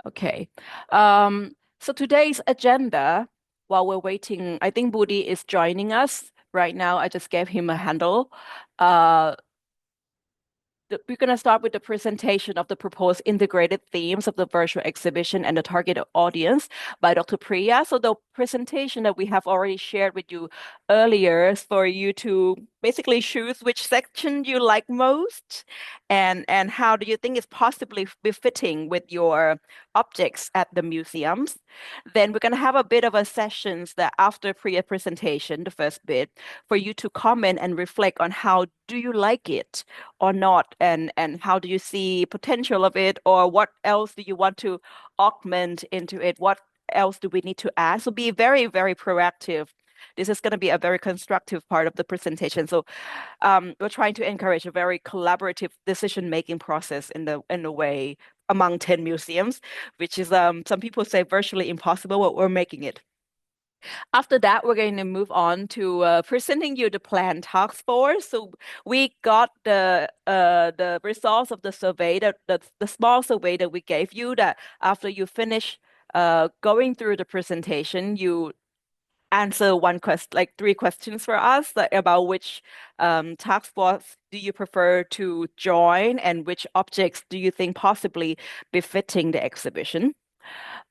Okay. So today's agenda, while we're waiting, I think Budi is joining us right now. I just gave him a handle. Uh, we're going to start with the presentation of the proposed integrated themes of the virtual exhibition and the target audience by Dr. Priya. So the presentation that we have already shared with you earlier is for you to basically choose which section you like most and how do you think is possibly befitting with your objects at the museums. Then we're going to have a bit of a sessions that after Priya presentation, the first bit, for you to comment and reflect on how do you like it or not, and how do you see potential of it, or what else do you want to augment into it, what else do we need to add. So be very, very proactive. This is going to be a very constructive part of the presentation. So we're trying to encourage a very collaborative decision-making process in the way among 10 museums, which is some people say virtually impossible, but we're making it. After that, we're going to move on to presenting you the plan task force. So we got the results of the survey, the small survey that we gave you, that after you finish going through the presentation, you answer like three questions for us, like about which task force do you prefer to join and which objects do you think possibly befitting the exhibition.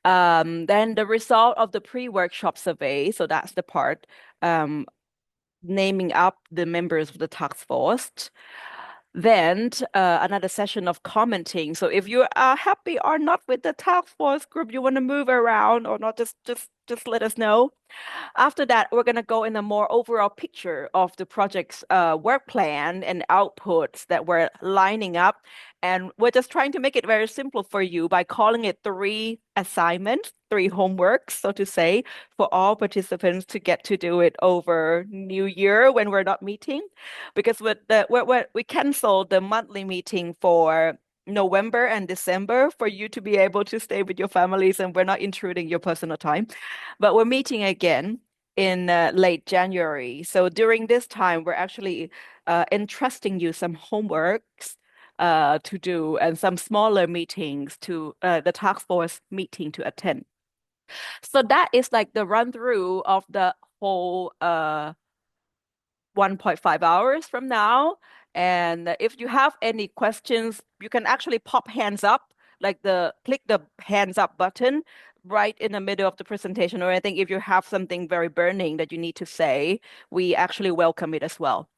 Then the result of the pre-workshop survey, so that's the part um, naming up the members of the task force. Then another session of commenting. So if you are happy or not with the task force group, you want to move around or not, just let us know. After that, we're going to go in a more overall picture of the project's work plan and outputs that we're lining up. And we're just trying to make it very simple for you by calling it three assignments, three homeworks, so to say, for all participants to get to do it over New Year when we're not meeting. Because we canceled the monthly meeting for November and December for you to be able to stay with your families, and we're not intruding your personal time. But we're meeting again in late January. So during this time, we're actually entrusting you some homeworks to do and some smaller meetings to the task force meeting to attend. So that is like the run through of the whole 1.5 hours from now. And if you have any questions, you can actually pop hands up, like the click the hands up button right in the middle of the presentation. Or I think if you have something very burning that you need to say, we actually welcome it as well.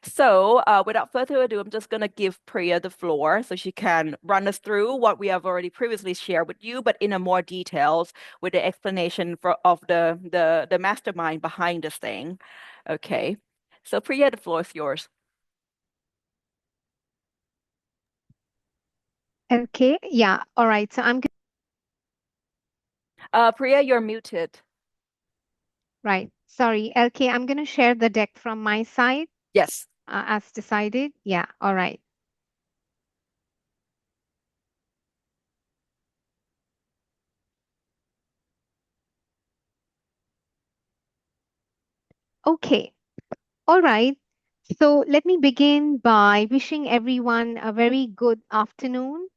So without further ado, I'm just going to give Priya the floor so she can run us through what we have already previously shared with you, but in a more details with the explanation of the mastermind behind this thing. Okay. So Priya, the floor is yours. Okay, yeah, all right. So Priya, you're muted. right. Sorry, LK, I'm going to share the deck from my side Yes. as decided. Yeah, all right. Okay, all right. So let me begin by wishing everyone a very good afternoon.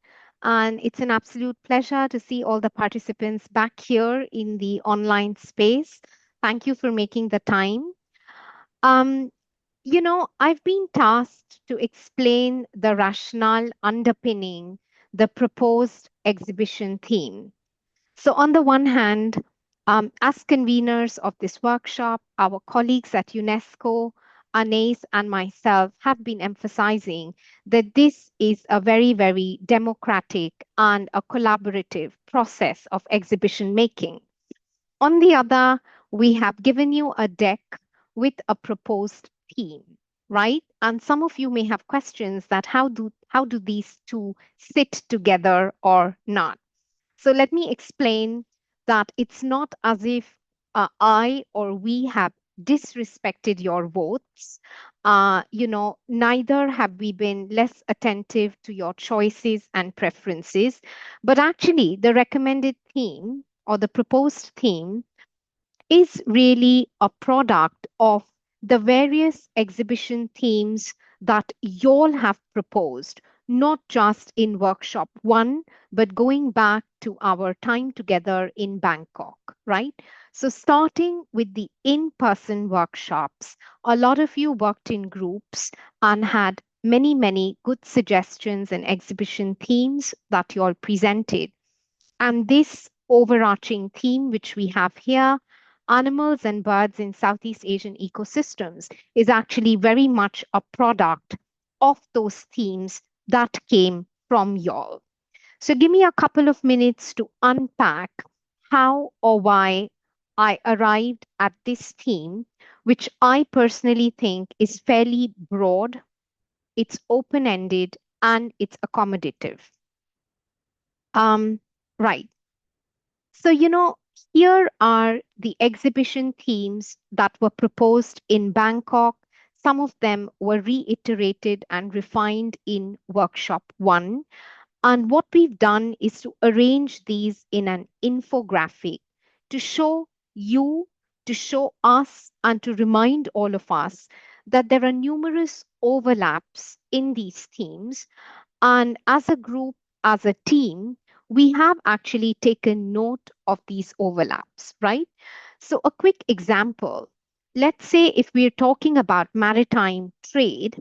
And it's an absolute pleasure to see all the participants back here in the online space. Thank you for making the time. Um, I've been tasked to explain the rationale underpinning the proposed exhibition theme. So, on the one hand, as conveners of this workshop, our colleagues at UNESCO, Anais, and myself have been emphasizing that this is a very, very democratic and a collaborative process of exhibition making. On the other, we have given you a deck with a proposed theme, right? And some of you may have questions that how do these two sit together or not? So let me explain that it's not as if I or we have disrespected your votes. Neither have we been less attentive to your choices and preferences, but actually the recommended theme or the proposed theme is really a product of the various exhibition themes that you all have proposed not just in workshop one, but going back to our time together in Bangkok, right? So, starting with the in person workshops, a lot of you worked in groups and had many, many good suggestions and exhibition themes that you all presented. And this overarching theme, which we have here, animals and birds in Southeast Asian ecosystems, is actually very much a product of those themes that came from y'all. So give me a couple of minutes to unpack how or why I arrived at this theme, which I personally think is fairly broad, it's open ended, and it's accommodative. Um, right. So, here are the exhibition themes that were proposed in Bangkok. Some of them were reiterated and refined in workshop one. And what we've done is to arrange these in an infographic to show you, to show us, and to remind all of us that there are numerous overlaps in these themes. And as a group, as a team, we have actually taken note of these overlaps, right? So, a quick example, let's say if we're talking about maritime trade,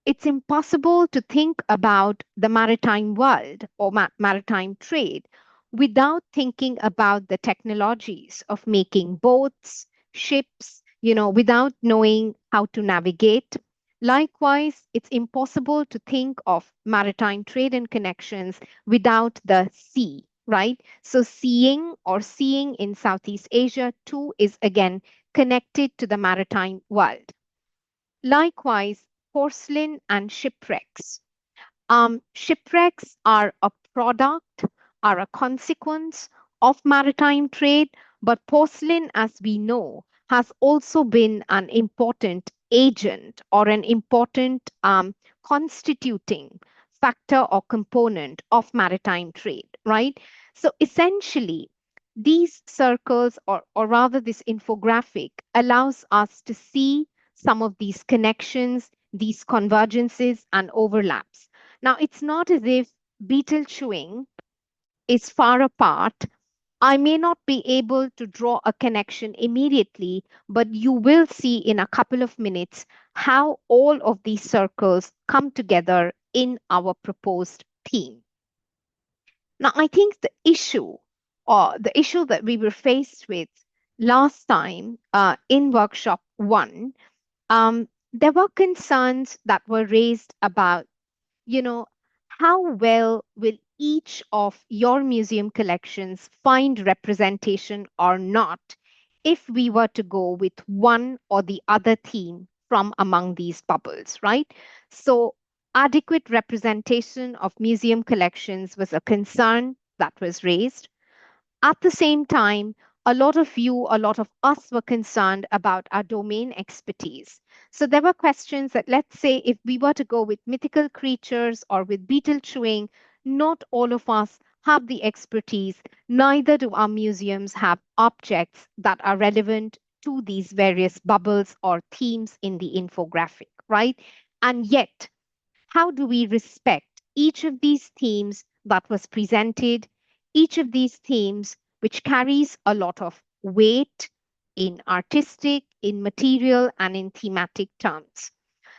it's impossible to think about the maritime world or maritime trade without thinking about the technologies of making boats, ships, without knowing how to navigate. Likewise, it's impossible to think of maritime trade and connections without the sea, right? So, seeing in Southeast Asia too is again connected to the maritime world. Likewise, porcelain and shipwrecks. Shipwrecks are a product, are a consequence of maritime trade, but porcelain, as we know, has also been an important agent or an important constituting factor or component of maritime trade, right? So essentially, these circles, or rather this infographic, allows us to see some of these connections, these convergences, and overlaps. Now, it's not as if beetle chewing is far apart. I may not be able to draw a connection immediately, but you will see in a couple of minutes how all of these circles come together in our proposed theme. Now, I think the issue that we were faced with last time in workshop one, there were concerns that were raised about, you know, how well will each of your museum collections find representation or not if we were to go with one or the other theme from among these bubbles, right? So, adequate representation of museum collections was a concern that was raised. At the same time, a lot of us were concerned about our domain expertise. So there were questions that, let's say, if we were to go with mythical creatures or with beetle chewing, not all of us have the expertise, neither do our museums have objects that are relevant to these various bubbles or themes in the infographic, right? And yet, how do we respect each of these themes that was presented, each of these themes which carries a lot of weight in artistic, in material, and in thematic terms?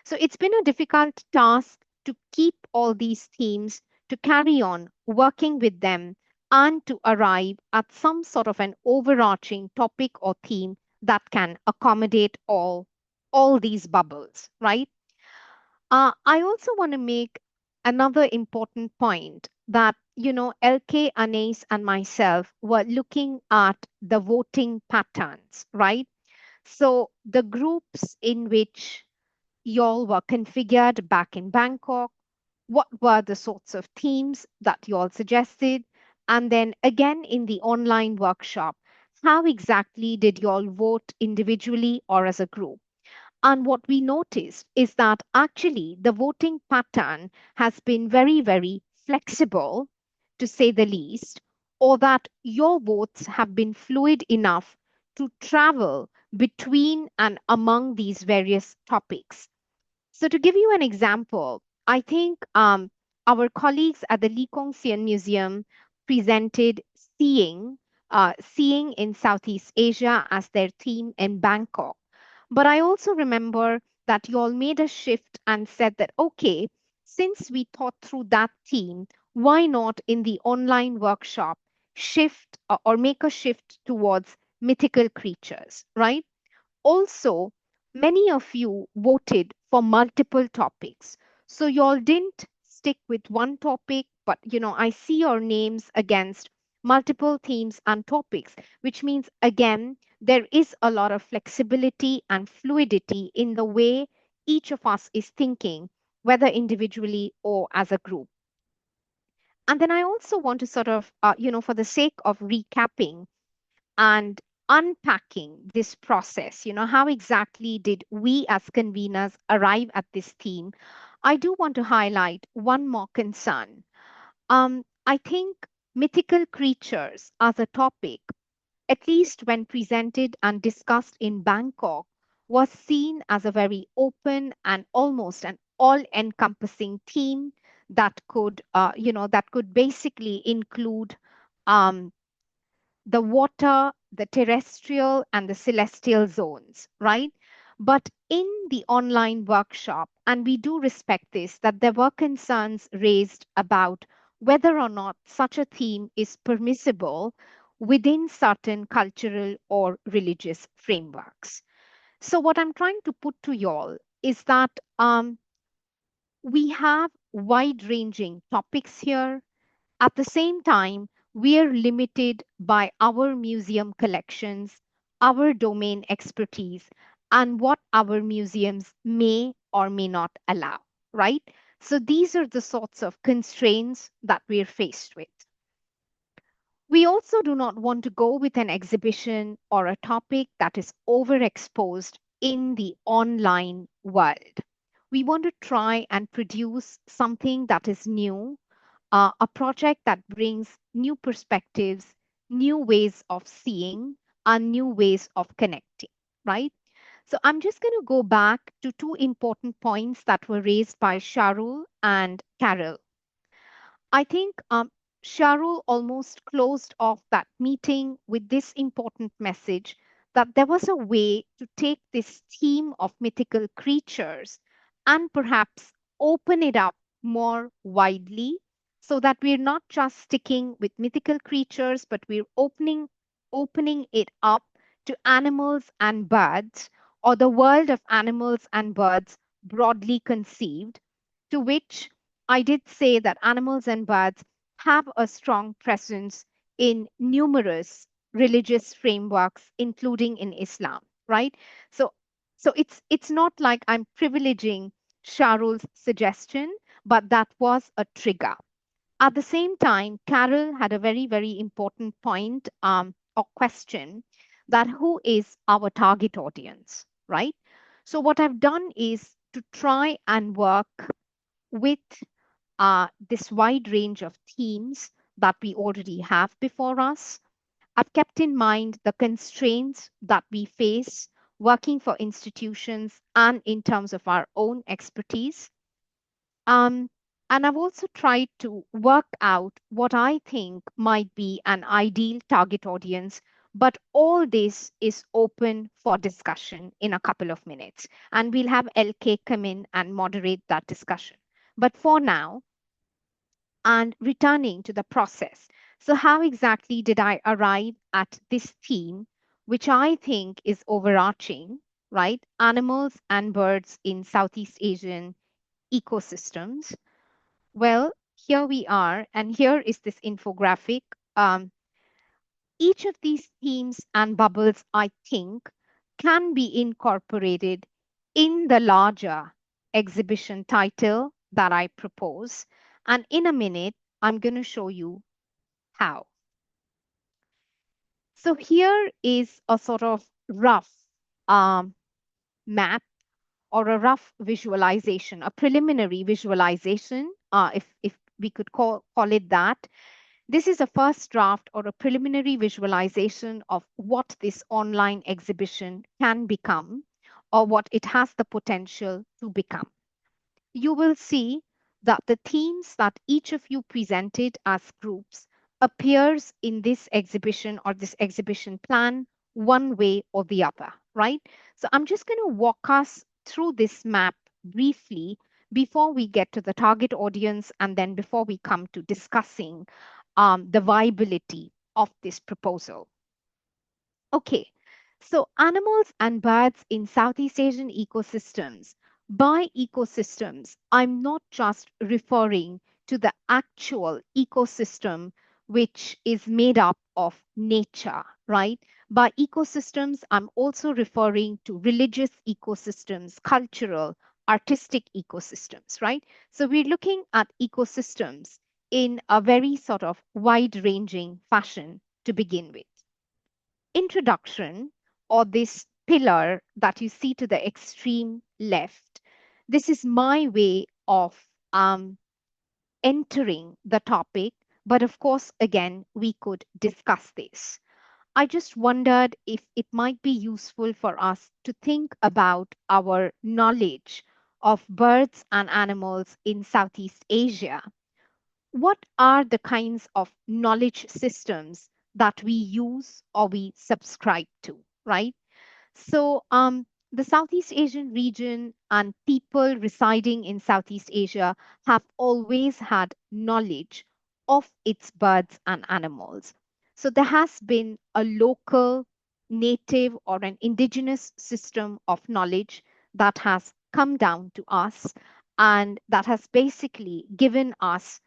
So it's been a difficult task to keep all these themes, to carry on working with them, and to arrive at some sort of an overarching topic or theme that can accommodate all these bubbles, right? I also want to make another important point that, LK, Anais, and myself were looking at the voting patterns, right? So the groups in which y'all were configured back in Bangkok, what were the sorts of themes that y'all suggested? And then again in the online workshop, how exactly did y'all vote individually or as a group? And what we noticed is that actually the voting pattern has been very, very flexible, to say the least, or that your votes have been fluid enough to travel between and among these various topics. So, to give you an example, I think our colleagues at the Lee Kong Sian Museum presented seeing in Southeast Asia as their theme in Bangkok. But I also remember that you all made a shift and said that, okay, since we thought through that theme, why not in the online workshop shift or make a shift towards mythical creatures, right? Also, many of you voted for multiple topics. So you all didn't stick with one topic, but I see your names against multiple themes and topics, which means again, there is a lot of flexibility and fluidity in the way each of us is thinking, whether individually or as a group. And then I also want to sort of, for the sake of recapping, and unpacking this process, how exactly did we as conveners arrive at this theme? I do want to highlight one more concern. I think mythical creatures as a topic, at least when presented and discussed in Bangkok, was seen as a very open and almost an all-encompassing theme that could basically include um, the water, the terrestrial, and the celestial zones, right? But in the online workshop, and we do respect this, that there were concerns raised about whether or not such a theme is permissible within certain cultural or religious frameworks. So, what I'm trying to put to y'all is that we have wide ranging topics here. At the same time, we are limited by our museum collections, our domain expertise, and what our museums may or may not allow, right? So these are the sorts of constraints that we're faced with. We also do not want to go with an exhibition or a topic that is overexposed in the online world. We want to try and produce something that is new, a project that brings new perspectives, new ways of seeing, and new ways of connecting, right? So I'm just going to go back to two important points that were raised by Sharul and Carol. I think Sharul almost closed off that meeting with this important message that there was a way to take this theme of mythical creatures and perhaps open it up more widely so that we're not just sticking with mythical creatures, but we're opening it up to animals and birds, or the world of animals and birds broadly conceived, to which I did say that animals and birds have a strong presence in numerous religious frameworks, including in Islam, right? So, so it's not like I'm privileging Sharul's suggestion, but that was a trigger. At the same time, Carol had a very, very important point or question that who is our target audience, right? So, what I've done is to try and work with this wide range of themes that we already have before us. I've kept in mind the constraints that we face working for institutions and in terms of our own expertise. Um, and I've also tried to work out what I think might be an ideal target audience. But all this is open for discussion in a couple of minutes. And we'll have LK come in and moderate that discussion. But for now, and returning to the process. So, how exactly did I arrive at this theme, which I think is overarching, right? Animals and birds in Southeast Asian ecosystems. Well, here we are, and here is this infographic. Um, each of these themes and bubbles, I think, can be incorporated in the larger exhibition title that I propose. And in a minute, I'm going to show you how. So here is a sort of rough um, map or a rough visualization, a preliminary visualization, if we could call it that. This is a first draft or a preliminary visualization of what this online exhibition can become or what it has the potential to become. You will see that the themes that each of you presented as groups appears in this exhibition or this exhibition plan one way or the other, right? So I'm just going to walk us through this map briefly before we get to the target audience and then before we come to discussing the viability of this proposal. Okay, so animals and birds in Southeast Asian ecosystems. By ecosystems, I'm not just referring to the actual ecosystem which is made up of nature, right? By ecosystems, I'm also referring to religious ecosystems, cultural, artistic ecosystems, right? So we're looking at ecosystems in a very sort of wide ranging fashion to begin with. Introduction, or this pillar that you see to the extreme left, this is my way of entering the topic. But of course, again, we could discuss this. I just wondered if it might be useful for us to think about our knowledge of birds and animals in Southeast Asia. What are the kinds of knowledge systems that we use or we subscribe to, right? So, the Southeast Asian region and people residing in Southeast Asia have always had knowledge of its birds and animals. So, there has been a local, native, or an indigenous system of knowledge that has come down to us and that has basically given us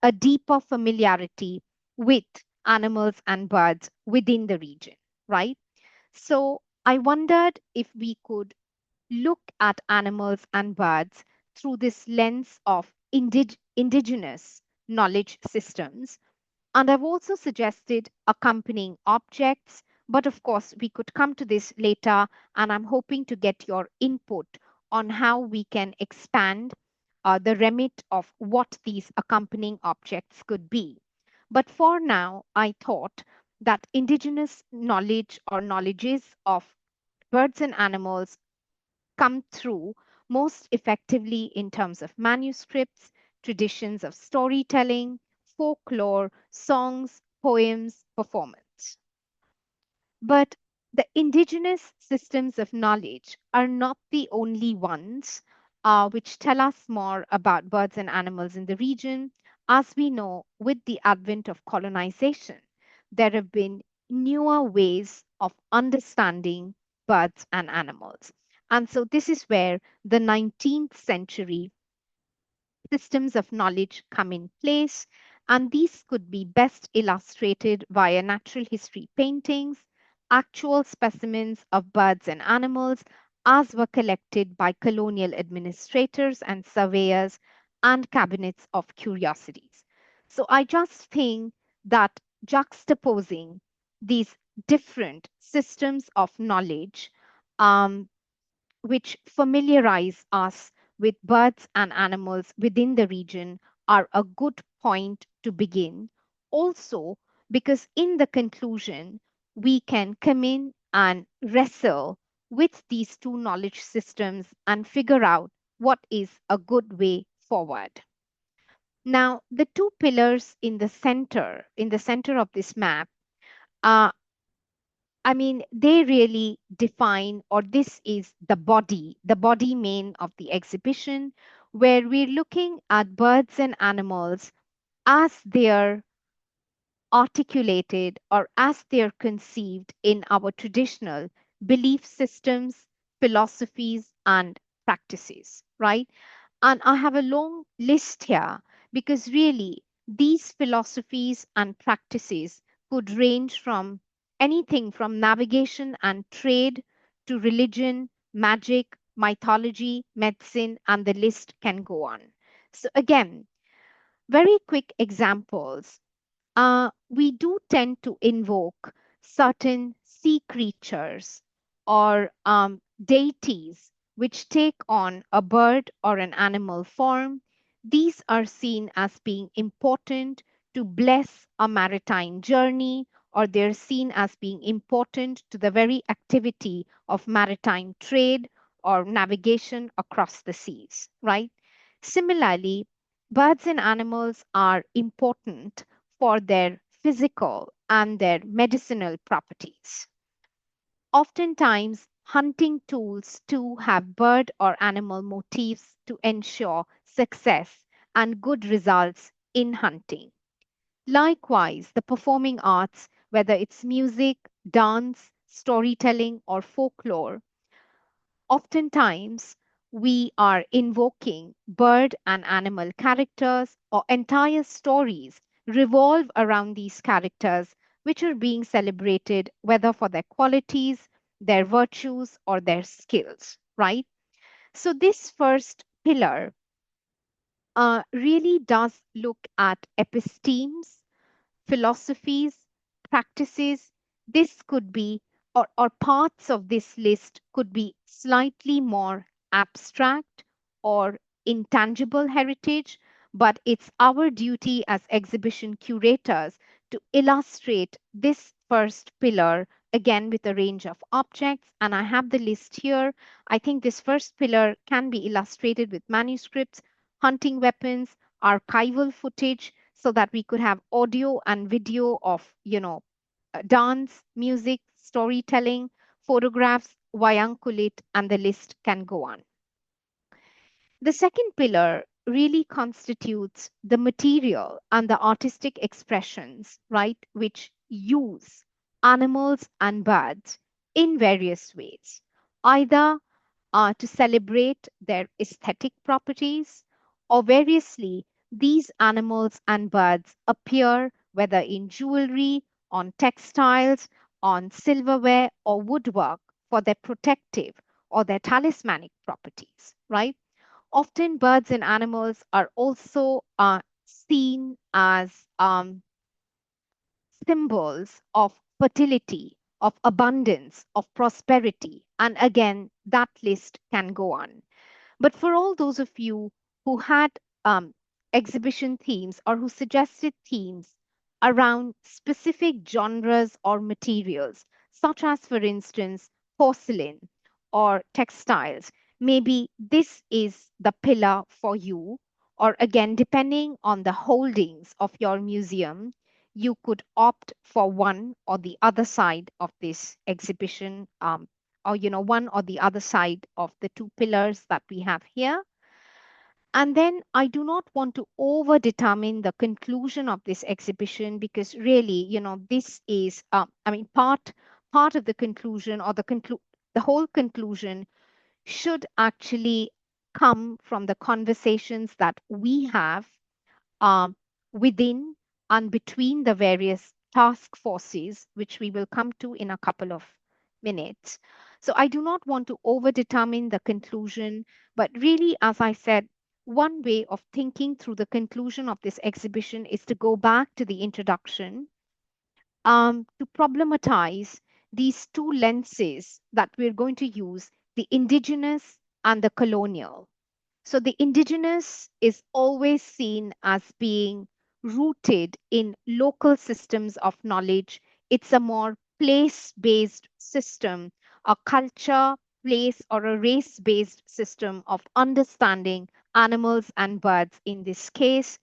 a deeper familiarity with animals and birds within the region, right? So I wondered if we could look at animals and birds through this lens of indigenous knowledge systems. And I've also suggested accompanying objects, but of course, we could come to this later, and I'm hoping to get your input on how we can expand the remit of what these accompanying objects could be. But for now, I thought that indigenous knowledge or knowledges of birds and animals come through most effectively in terms of manuscripts, traditions of storytelling, folklore, songs, poems, performance. But the indigenous systems of knowledge are not the only ones which tell us more about birds and animals in the region. As we know, with the advent of colonization, there have been newer ways of understanding birds and animals. And so this is where the 19th century systems of knowledge come in place, and these could be best illustrated via natural history paintings, actual specimens of birds and animals as were collected by colonial administrators and surveyors, and cabinets of curiosities. So I just think that juxtaposing these different systems of knowledge um, which familiarize us with birds and animals within the region are a good point to begin. Also, because in the conclusion, we can come in and wrestle with these two knowledge systems and figure out what is a good way forward. Now, the two pillars in the center of this map, uh, I mean, they really define, or this is the body main of the exhibition, where we're looking at birds and animals as they're articulated or as they're conceived in our traditional belief systems, philosophies, and practices, right? And I have a long list here because really these philosophies and practices could range from anything from navigation and trade to religion, magic, mythology, medicine, and the list can go on. So, again, very quick examples. We do tend to invoke certain sea creatures or deities which take on a bird or an animal form. These are seen as being important to bless a maritime journey, or they're seen as being important to the very activity of maritime trade or navigation across the seas, right? Similarly, birds and animals are important for their physical and their medicinal properties. Oftentimes, hunting tools too have bird or animal motifs to ensure success and good results in hunting. Likewise, the performing arts, whether it's music, dance, storytelling, or folklore, oftentimes we are invoking bird and animal characters, or entire stories revolve around these characters, which are being celebrated whether for their qualities, their virtues, or their skills, right? So, this first pillar really does look at epistemes, philosophies, practices. This could be, or parts of this list could be slightly more abstract or intangible heritage, but it's our duty as exhibition curators to illustrate this first pillar again with a range of objects. And I have the list here. I think this first pillar can be illustrated with manuscripts, hunting weapons, archival footage, so that we could have audio and video of, dance, music, storytelling, photographs, Vayankulit, and the list can go on. The second pillar really constitutes the material and the artistic expressions, right, which use animals and birds in various ways, either to celebrate their aesthetic properties, or variously, these animals and birds appear whether in jewelry, on textiles, on silverware, or woodwork for their protective or their talismanic properties, right? Often, birds and animals are also seen as symbols of fertility, of abundance, of prosperity. And again, that list can go on. But for all those of you who had um, exhibition themes or who suggested themes around specific genres or materials, such as, for instance, porcelain or textiles, maybe this is the pillar for you. Or again, depending on the holdings of your museum, you could opt for one or the other side of this exhibition, or one or the other side of the two pillars that we have here. And then I do not want to over determine the conclusion of this exhibition, because really, this is I mean, part of the conclusion, or the whole conclusion should actually come from the conversations that we have um, within and between the various task forces, which we will come to in a couple of minutes. So I do not want to overdetermine the conclusion, but really, as I said, one way of thinking through the conclusion of this exhibition is to go back to the introduction, to problematize these two lenses that we're going to use, the indigenous and the colonial. So the indigenous is always seen as being rooted in local systems of knowledge. It's a more place based system, a culture, place, or a race based system of understanding animals and birds in this case.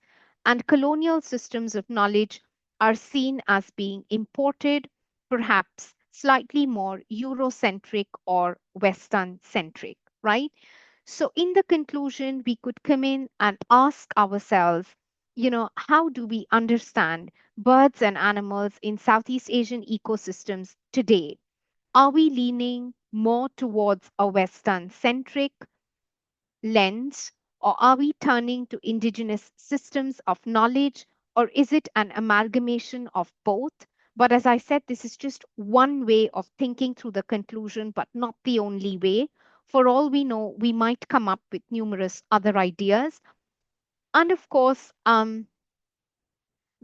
And colonial systems of knowledge are seen as being imported, perhaps slightly more Eurocentric or Western centric, right? So, in the conclusion, we could come in and ask ourselves, how do we understand birds and animals in Southeast Asian ecosystems today? Are we leaning more towards a Western centric lens, or are we turning to indigenous systems of knowledge, or is it an amalgamation of both? But as I said, this is just one way of thinking through the conclusion, but not the only way. For all we know, we might come up with numerous other ideas. And of course, the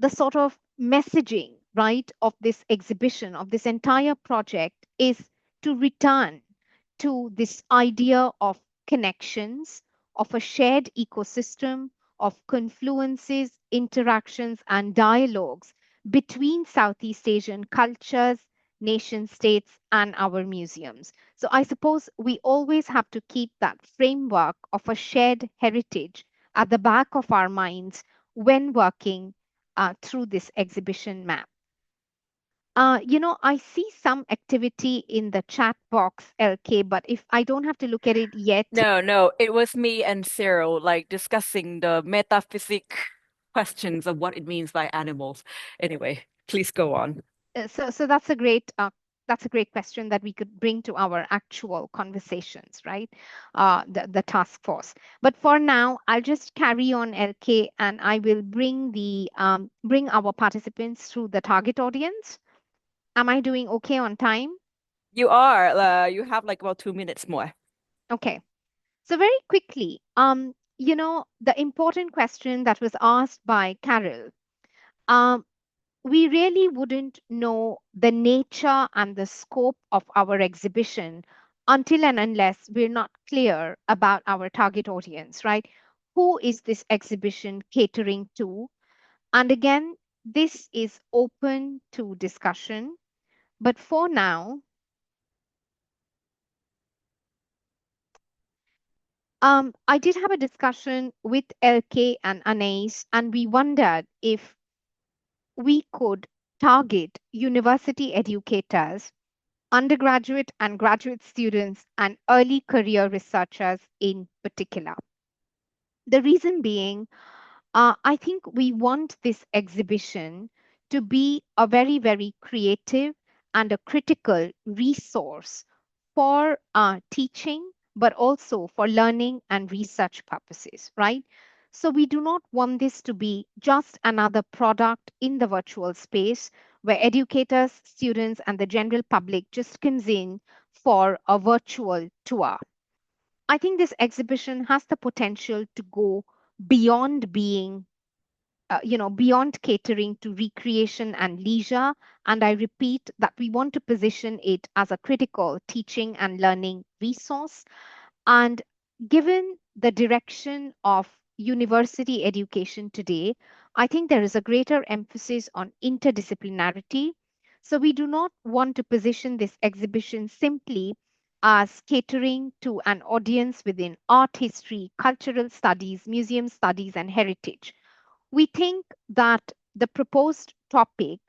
sort of messaging, right, of this exhibition, of this entire project, is to return to this idea of connections, of a shared ecosystem, of confluences, interactions, and dialogues between Southeast Asian cultures, nation states, and our museums. So I suppose we always have to keep that framework of a shared heritage at the back of our minds when working through this exhibition map. I see some activity in the chat box, LK, but if I don't have to look at it yet, No, no, it was me and Cyril like discussing the metaphysic questions of what it means by animals. Anyway, please go on. so that's a great question that we could bring to our actual conversations, right? The task force. But for now, I'll just carry on, LK, and I will bring our participants through the target audience. Am I doing okay on time? You have like about 2 minutes more. Okay. So very quickly, the important question that was asked by Carol, um, we really wouldn't know the nature and the scope of our exhibition until and unless we're not clear about our target audience, right? Who is this exhibition catering to? And again, this is open to discussion. But for now, I did have a discussion with LK and Anais, and we wondered if we could target university educators, undergraduate and graduate students, and early career researchers in particular. The reason being, I think we want this exhibition to be a very, very creative and a critical resource for teaching, but also for learning and research purposes, right? So we do not want this to be just another product in the virtual space where educators, students, and the general public just comes in for a virtual tour. I think this exhibition has the potential to go beyond being beyond catering to recreation and leisure. And I repeat that we want to position it as a critical teaching and learning resource. And given the direction of university education today, I think there is a greater emphasis on interdisciplinarity. So we do not want to position this exhibition simply as catering to an audience within art history, cultural studies, museum studies, and heritage. We think that the proposed topic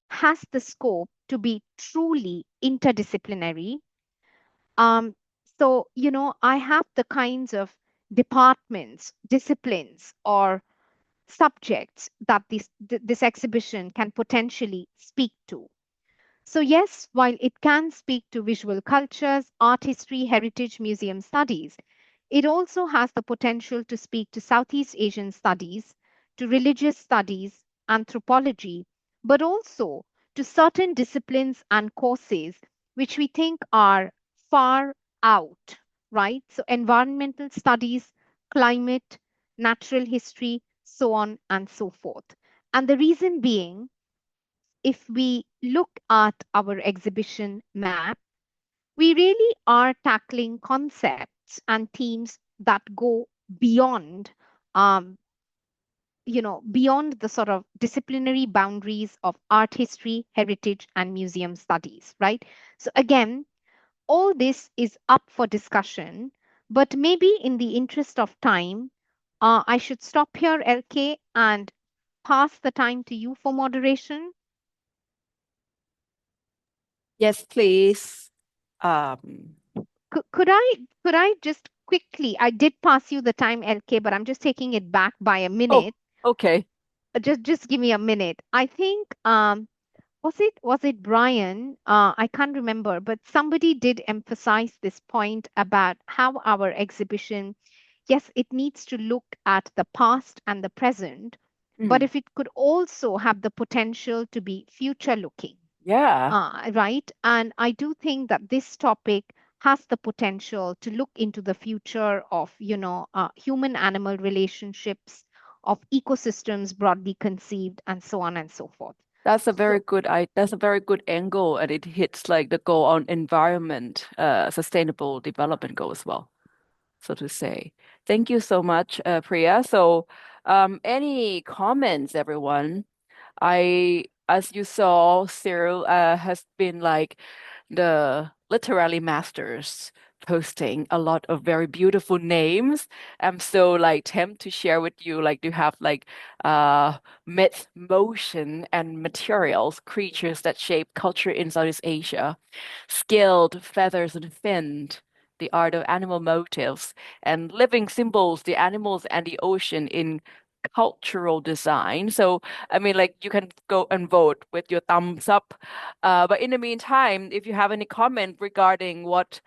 has the scope to be truly interdisciplinary. Um, I have the kinds of departments, disciplines, or subjects that this exhibition can potentially speak to. So, yes, while it can speak to visual cultures, art history, heritage, museum studies, it also has the potential to speak to Southeast Asian studies, to religious studies, anthropology, but also to certain disciplines and courses which we think are far out, right? So, environmental studies, climate, natural history, so on and so forth. And the reason being, if we look at our exhibition map, we really are tackling concepts and themes that go beyond, um, beyond the sort of disciplinary boundaries of art history, heritage, and museum studies, right? So again, all this is up for discussion, but maybe in the interest of time, I should stop here, LK, and pass the time to you for moderation. Yes, please. Um, Could I just quickly, I did pass you the time, LK, but I'm just taking it back by a oh, minute. okay. Just give me a minute. I think was it Brian? I can't remember, but somebody did emphasize this point about how our exhibition, yes, it needs to look at the past and the present, but Mm, if it could also have the potential to be future looking. yeah, Right. And I do think that this topic has the potential to look into the future of, human animal relationships, of ecosystems broadly conceived, and so on and so forth. So, that's a very good angle, and it hits like the goal on environment, sustainable development goal as well, so to say. Thank you so much, Priya. So, any comments, everyone? As you saw, Cyril has been like the literary masters posting a lot of very beautiful names. I'm so like tempted to share with you, like to have like myth, motion, and materials, creatures that shape culture in Southeast Asia, scaled feathers and finned. The art of animal motifs and living symbols, the animals and the ocean in cultural design. So, I mean, like you can go and vote with your thumbs up. But in the meantime, if you have any comment regarding what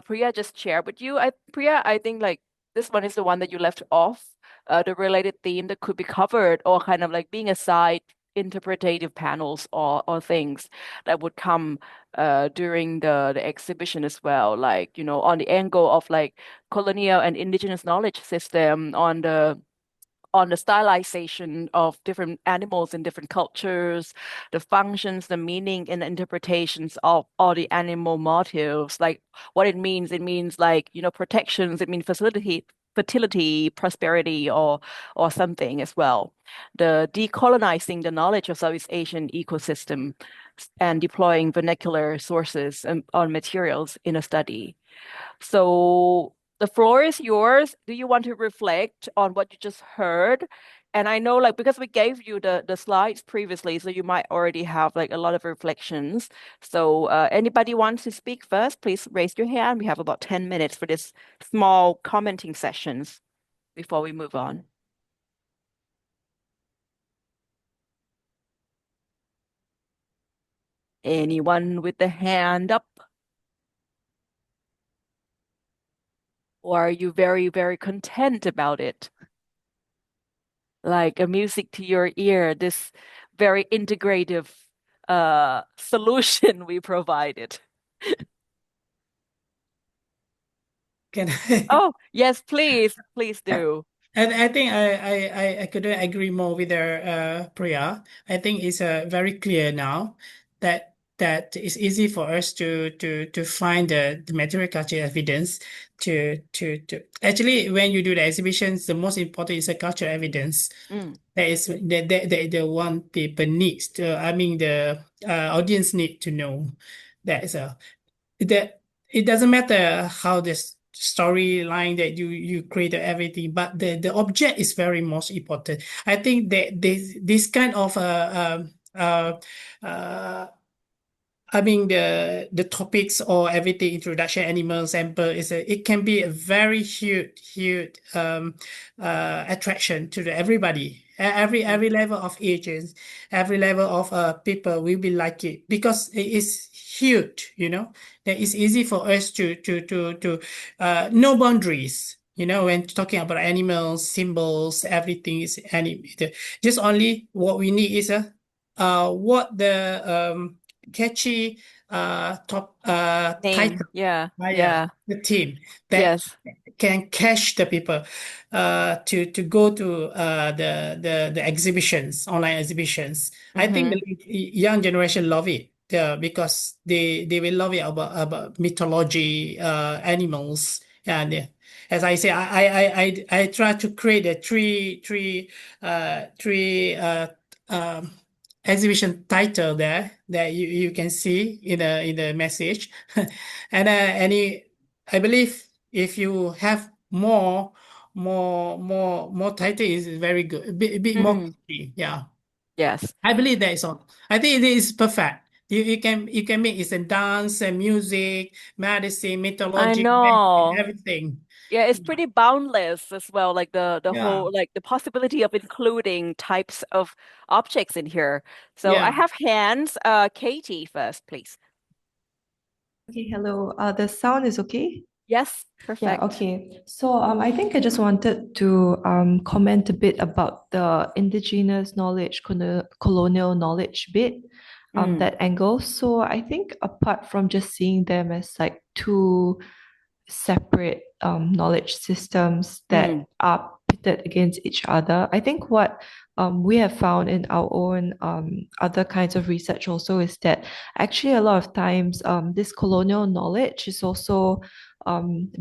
Priya just shared with you, Priya, I think like this one is the one that you left off, the related theme that could be covered, or kind of like being a side interpretative panels or things that would come during the exhibition as well, like on the angle of like colonial and indigenous knowledge system, on the stylization of different animals in different cultures, the functions, the meaning, and the interpretations of all the animal motifs, like what it means. It means like, protections, it means fertility, prosperity, or something as well. The decolonizing the knowledge of Southeast Asian ecosystem and deploying vernacular sources on materials in a study. So the floor is yours. Do you want to reflect on what you just heard? And I know, like, because we gave you the slides previously, so you might already have like a lot of reflections. So anybody wants to speak first, please raise your hand. We have about 10 minutes for this small commenting sessions before we move on. Anyone with the hand up? Or are you very, very content about it? Like a music to your ear, this very integrative solution we provided. Can I? Oh, yes, please do. And I think I couldn't agree more with their Priya. I think it's very clear now that it's easy for us to find the material culture evidence to actually when you do the exhibitions, the most important is the cultural evidence. Mm, That is the one people needs to, I mean the audience need to know that is a that it doesn't matter how this storyline that you created everything, but the object is very most important. I think that this kind of uh, I mean the topics or everything introduction animal sample it can be a very huge attraction to everybody. mm, Every level of ages, every level of people will be like it because it is huge, that it's easy for us to no boundaries. When talking about animals, symbols, everything is animated. Just only what we need is what the catchy top name. title. Yeah, Yeah, yeah. the team that Yes. can catch the people to go to the exhibitions, online exhibitions. I think Mm-hmm. the young generation love it because they will love it about mythology, animals, and as I say, I try to create a three um, exhibition title there that you can see in the message, I believe if you have more title is very good, a bit more Mm, catchy. Yeah, yes. I believe that is all. I think it is perfect. You can make it a dance and music, medicine, I mythology, know. everything. Yeah, it's pretty boundless as well, like the Yeah, whole like the possibility of including types of objects in here. So I yeah. have hands. Katie first, please. Okay, hello. The sound is okay? Yes, Yeah, perfect. okay. So I think I just wanted to comment a bit about the indigenous knowledge, colonial knowledge bit, Mm, that angle. So I think apart from just seeing them as like two separate knowledge systems mm, that are pitted against each other, I think what we have found in our own other kinds of research also is that actually a lot of times this colonial knowledge is also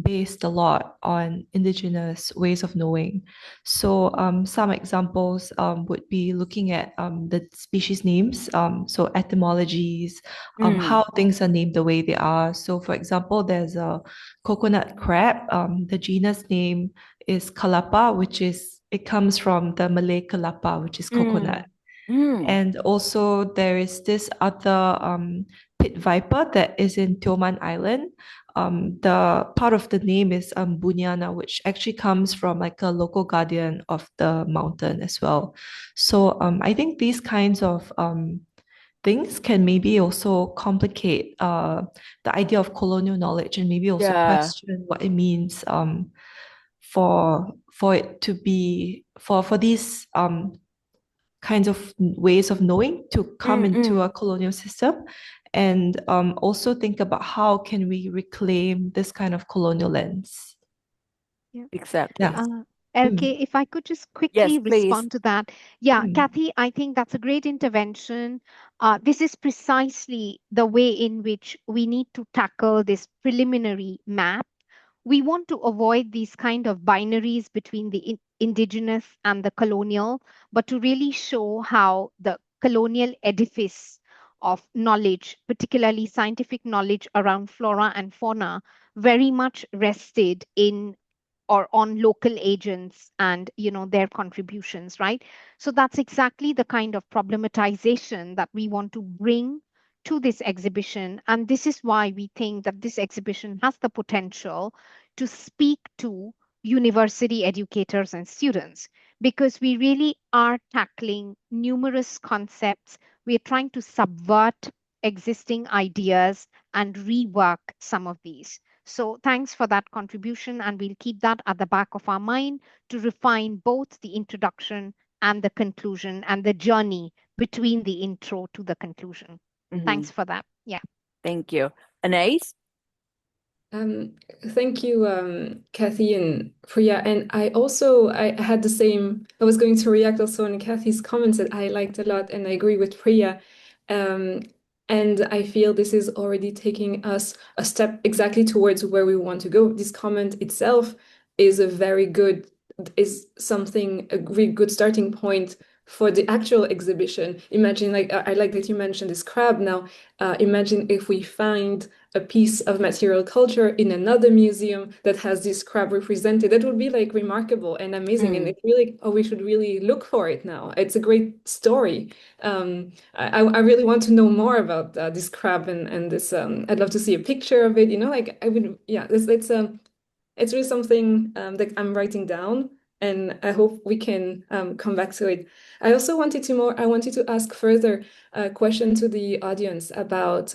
based a lot on indigenous ways of knowing. So some examples would be looking at the species names, so etymologies, how things are named the way they are. So for example, there's a coconut crab. The genus name is Kalapa, it comes from the Malay Kalapa, which is coconut. And also there is this other pit viper that is in Tioman Island. The part of the name is Bunyana, which actually comes from like a local guardian of the mountain as well. So I think these kinds of things can maybe also complicate the idea of colonial knowledge and maybe also Yeah. question what it means for it to be for these kinds of ways of knowing to come into a colonial system, and also think about how can we reclaim this kind of colonial lens. Exactly. Yeah. LK, if I could just Yes, quickly please. respond to that. Yeah, Mm. Kathy, I think that's a great intervention. This is precisely the way in which we need to tackle this preliminary map. We want to avoid these kind of binaries between the indigenous and the colonial, but to really show how the colonial edifice of knowledge, particularly scientific knowledge around flora and fauna, very much rested in or on local agents and their contributions, right? So that's exactly the kind of problematization that we want to bring to this exhibition, and this is why we think that this exhibition has the potential to speak to university educators and students, because we really are tackling numerous concepts. We are trying to subvert existing ideas and rework some of these. So thanks for that contribution, and we'll keep that at the back of our mind to refine both the introduction and the conclusion and the journey between the intro to the conclusion. Thanks for that. Yeah. Thank you. Anais? Thank you, Kathy and Priya. And I had the same, I was going to react also on Kathy's comments that I liked a lot, and I agree with Priya. And I feel this is already taking us a step exactly towards where we want to go. This comment itself is a very good, a really good starting point for the actual exhibition. Imagine, like, I like that you mentioned this crab now. Imagine if we find a piece of material culture in another museum that has this crab represented. That would be like remarkable and amazing. And it's really, we should really look for it now. It's a great story. I really want to know more about this crab and this. I'd love to see a picture of it. Like I would, yeah. It's really something that I'm writing down, and I hope we can come back to it. I wanted to ask further a question to the audience about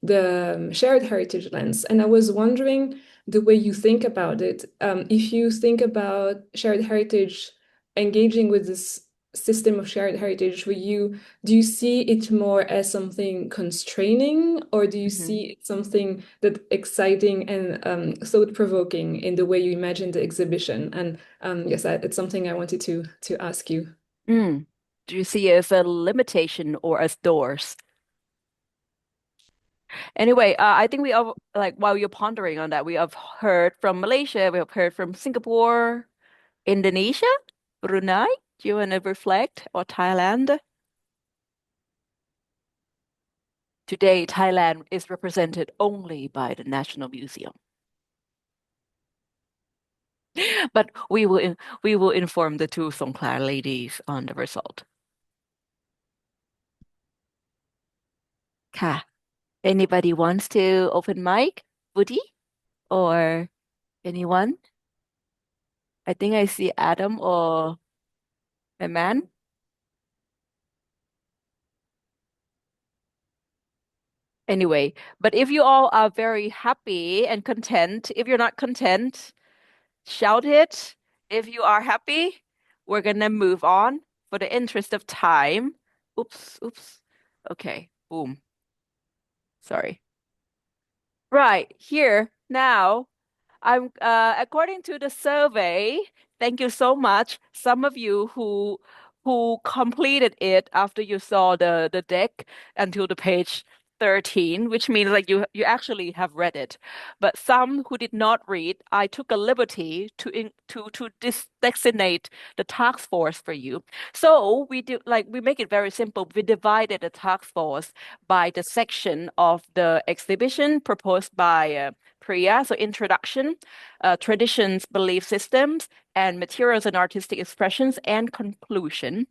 the shared heritage lens. And I was wondering the way you think about it. If you think about shared heritage engaging with this system of shared heritage, do you see it more as something constraining, or do you see it something that exciting and thought-provoking in the way you imagine the exhibition? And yes, it's something I wanted to ask you. Do you see it as a limitation or as doors? Anyway, I think we have, like, while you're pondering on that, we have heard from Malaysia, we have heard from Singapore, Indonesia, Brunei. Do you want to reflect? Or Thailand? Today, Thailand is represented only by the National Museum. But we will inform the two Songkhla ladies on the result. ค่ะ Anybody wants to open mic? Woody? Or anyone? I think I see Adam or a man. Anyway, but if you all are very happy and content, if you're not content, shout it. If you are happy, we're gonna move on for the interest of time. Oops. Okay, boom. Sorry. Right, here, now, I'm according to the survey, thank you so much. Some of you who completed it after you saw the deck until the page 13, which means like you actually have read it. But some who did not read, I took a liberty to designate the task force for you. So we make it very simple. We divided the task force by the section of the exhibition proposed by Priya. So introduction, traditions, belief systems, and materials and artistic expressions, and conclusion.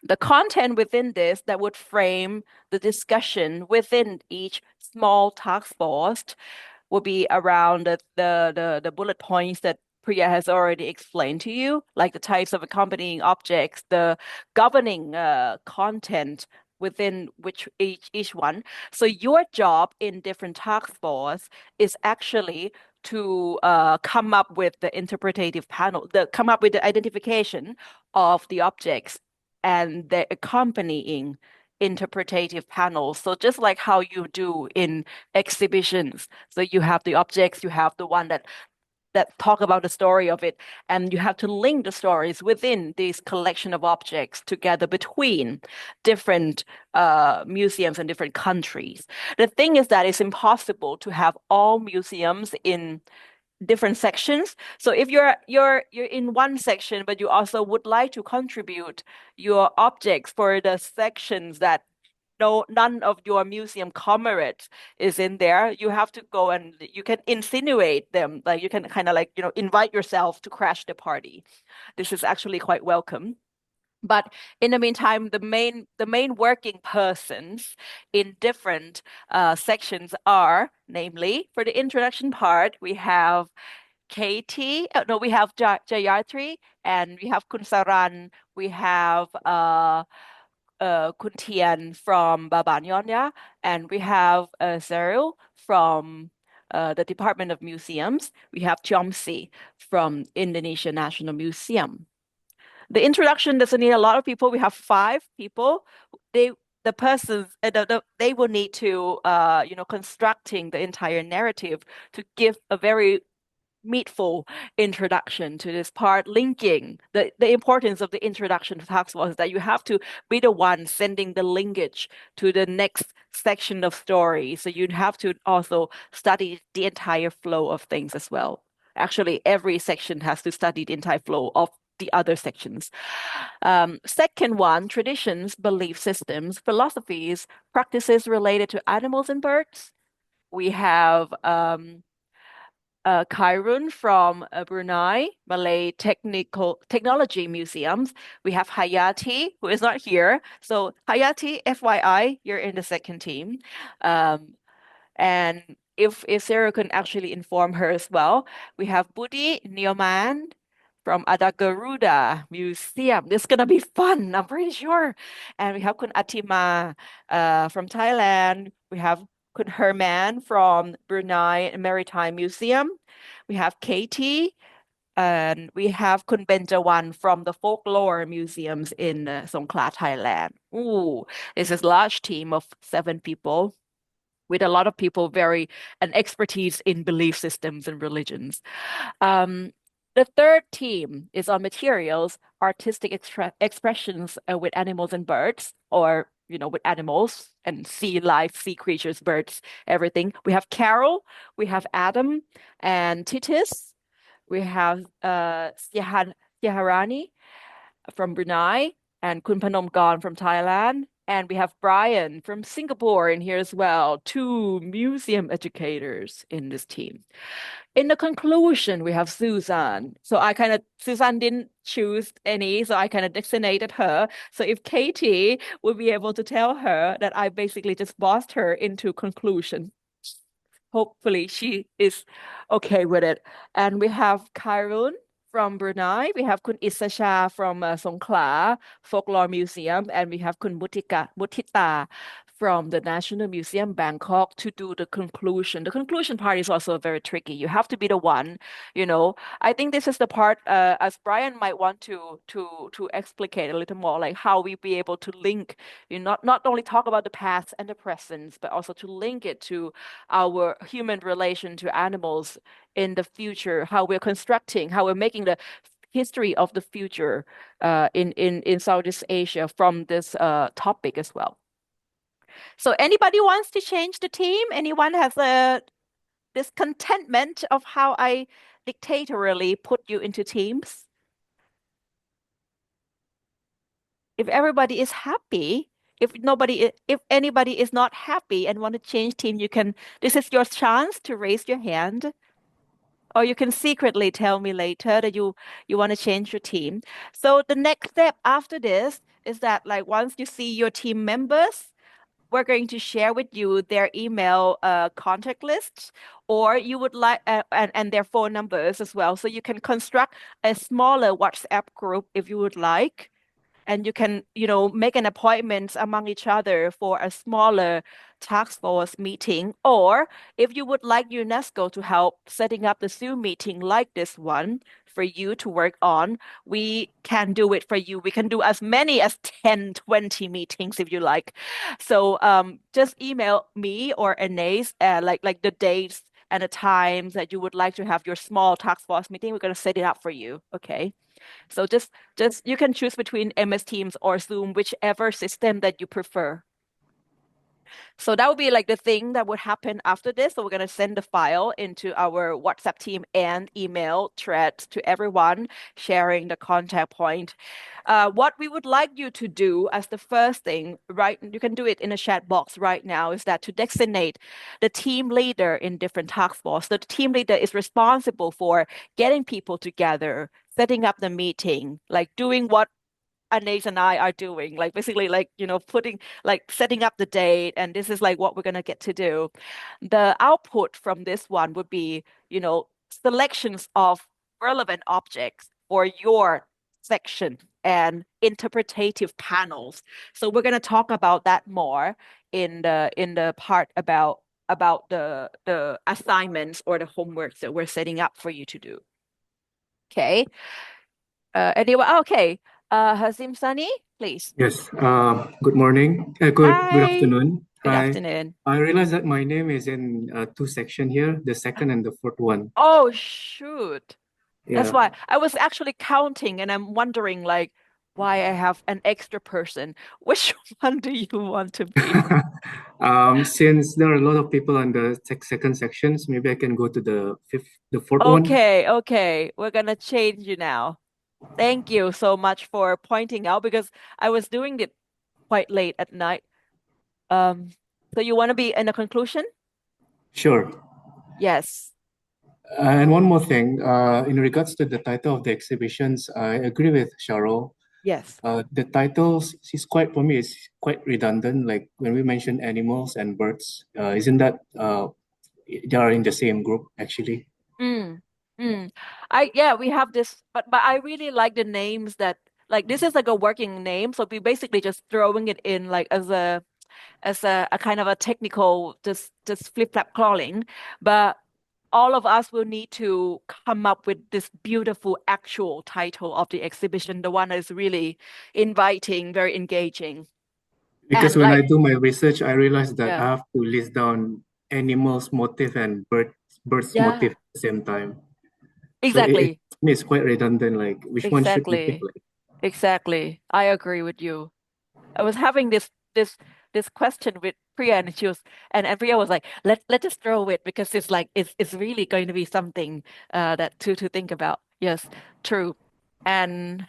The content within this that would frame the discussion within each small task force will be around the bullet points that Priya has already explained to you, like the types of accompanying objects, the governing content within which each one. So your job in different task force is actually to come up with the interpretative panel, come up with the identification of the objects and the accompanying interpretative panels. So just like how you do in exhibitions. So you have the objects, you have the one that talk about the story of it, and you have to link the stories within this collection of objects together between different museums and different countries. The thing is that it's impossible to have all museums in different sections. So if you're in one section, but you also would like to contribute your objects for the sections that none of your museum comrades is in there, you have to go and you can insinuate them. Like you can kind of like, invite yourself to crash the party. This is actually quite welcome. But in the meantime, the main working persons in different sections are, namely, for the introduction part, we have Katie, we have Jayatri, and we have Kun Saran, we have Kun Tian from Babanyonya, and we have Cyril from the Department of Museums. We have Chomsi from Indonesia National Museum. The introduction doesn't need a lot of people. We have 5 people. They will need to constructing the entire narrative to give a very meaningful introduction to this part, linking the importance of the introduction to task force is that you have to be the one sending the linkage to the next section of story. So you'd have to also study the entire flow of things as well. Actually, every section has to study the entire flow of the other sections. Second one, traditions, belief systems, philosophies, practices related to animals and birds. We have Khairun from Brunei, Malay Technology Museums. We have Hayati, who is not here. So Hayati, FYI, you're in the second team. And if Sarah can actually inform her as well, we have Budi Nyoman from Adagaruda Museum. This is gonna be fun, I'm pretty sure. And we have Kun Atima from Thailand. We have Kun Herman from Brunei Maritime Museum. We have Katie, and we have Kun Benjawan from the Folklore Museums in Songkhla, Thailand. Ooh, this is a large team of 7 people with a lot of people an expertise in belief systems and religions. The third team is on materials, artistic expressions with animals and birds, or with animals and sea life, sea creatures, birds, everything. We have Carol, we have Adam and Titis, we have Siharani from Brunei, and Kun Panomgon from Thailand. And we have Brian from Singapore in here as well, 2 museum educators in this team. In the conclusion, we have Susan. So Susan didn't choose any, so I kind of designated her. So if Katie would be able to tell her that I basically just bossed her into conclusion. Hopefully she is okay with it. And we have Khairun from Brunei. We have Kun Isasha from Songkhla Folklore Museum, and we have Kun Mutita from the National Museum Bangkok to do the conclusion. The conclusion part is also very tricky. You have to be the one, I think this is the part as Brian might want to explicate a little more, like how we be able to link, not only talk about the past and the present, but also to link it to our human relation to animals in the future, how we're constructing, how we're making the history of the future in Southeast Asia from this topic as well. So anybody wants to change the team? Anyone has a discontentment of how I dictatorially put you into teams? If everybody is happy, if anybody is not happy and want to change team, this is your chance to raise your hand. Or you can secretly tell me later that you want to change your team. So the next step after this is that like once you see your team members, we're going to share with you their email contact lists, or you would like and their phone numbers as well. So you can construct a smaller WhatsApp group if you would like. And you can, make an appointment among each other for a smaller task force meeting. Or if you would like UNESCO to help setting up the Zoom meeting like this one for you to work on, we can do it for you. We can do as many as 10, 20 meetings if you like. So just email me or Anais like the dates and the times that you would like to have your small task force meeting. We're going to set it up for you. Okay. So just you can choose between MS Teams or Zoom, whichever system that you prefer. So that would be like the thing that would happen after this. So we're going to send the file into our WhatsApp team and email thread to everyone, sharing the contact point. What we would like you to do as the first thing, right? You can do it in a chat box right now, is that to designate the team leader in different task force. The team leader is responsible for getting people together, setting up the meeting, like doing what Anais and I are doing, like basically like, setting up the date, and this is like what we're gonna get to do. The output from this one would be, selections of relevant objects for your section and interpretative panels. So we're gonna talk about that more in the part about the assignments or the homework that we're setting up for you to do. Okay. Anyway, okay. Hazim Sani, please. Yes, good morning. Good Hi. afternoon. Good Hi. afternoon. I realize that my name is in two sections here, the second and the fourth one. Oh, shoot. That's Yeah. why I was actually counting and I'm wondering like why I have an extra person. Which one do you want to be? Since there are a lot of people on the second sections, maybe I can go to the fourth one. Okay. We're gonna change you now. Thank you so much for pointing out because I was doing it quite late at night. So you want to be in a conclusion? Sure. Yes. And one more thing, in regards to the title of the exhibitions, I agree with Cheryl. Yes. The titles for me, it's quite redundant. Like when we mention animals and birds, isn't that they are in the same group actually? We have this, but I really like the names that like this is like a working name, so we basically just throwing it in like as a kind of a technical just flip-flap calling, but all of us will need to come up with this beautiful actual title of the exhibition, the one that is really inviting, very engaging. Because And when like, I do my research, I realized that Yeah. I have to list down animals motif and birds Yeah. motif at the same time. Exactly. So it's quite redundant. Like which one should we pick? Exactly. I agree with you. I was having this question with Priya, and Priya was like, let's just throw it because it's like it's really going to be something that to think about. Yes, true. And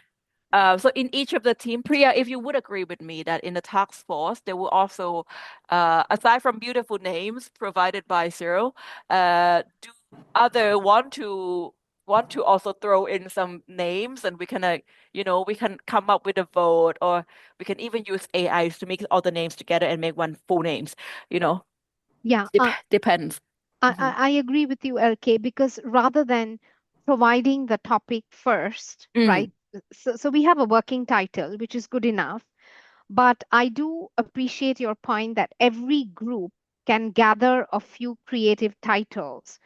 so in each of the team, Priya, if you would agree with me that in the task force, there will also, aside from beautiful names provided by Cyril, do other want to also throw in some names, and we can we can come up with a vote, or we can even use AIs to mix all the names together and make one full names, Yeah, depends. I agree with you, LK, because rather than providing the topic first, right? So we have a working title, which is good enough. But I do appreciate your point that every group can gather a few creative titles.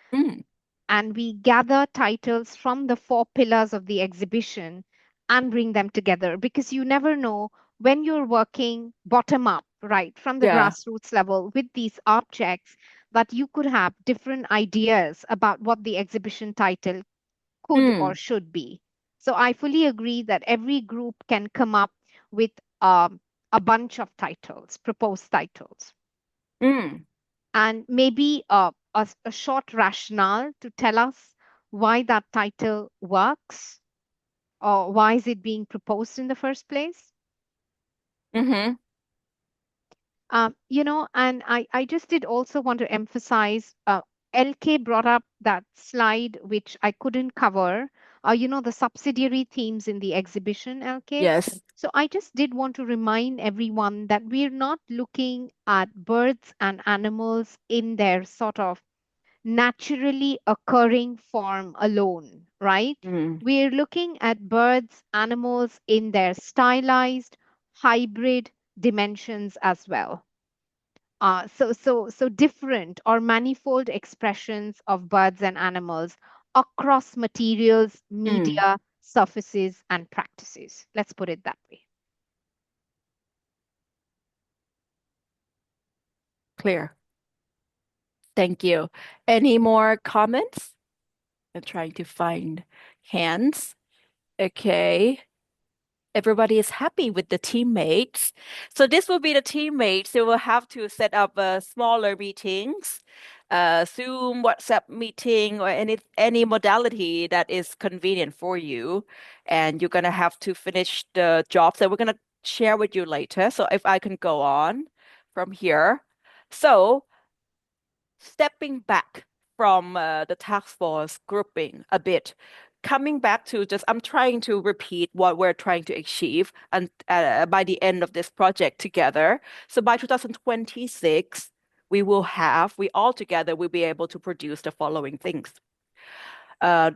And we gather titles from the 4 pillars of the exhibition and bring them together because you never know when you're working bottom up, right, from the Yeah. grassroots level with these objects, that you could have different ideas about what the exhibition title could or should be. So I fully agree that every group can come up with a bunch of titles, proposed titles, Mm. and maybe a short rationale to tell us why that title works or why is it being proposed in the first place? Mm-hmm. And I just did also want to emphasize, LK brought up that slide which I couldn't cover, the subsidiary themes in the exhibition, LK. Yes. So I just did want to remind everyone that we're not looking at birds and animals in their sort of naturally occurring form alone, right? Mm. We're looking at birds, animals in their stylized, hybrid dimensions as well. So different or manifold expressions of birds and animals across materials, Mm. media, surfaces, and practices. Let's put it that way. Clear. Thank you. Any more comments? I'm trying to find hands. Okay. Everybody is happy with the teammates. So this will be the teammates. They will have to set up smaller meetings, Zoom, WhatsApp meeting, or any modality that is convenient for you. And you're gonna have to finish the jobs that we're gonna share with you later. So if I can go on from here. So stepping back from the task force grouping a bit, coming back to just, I'm trying to repeat what we're trying to achieve and by the end of this project together. So by 2026, we all together will be able to produce the following things.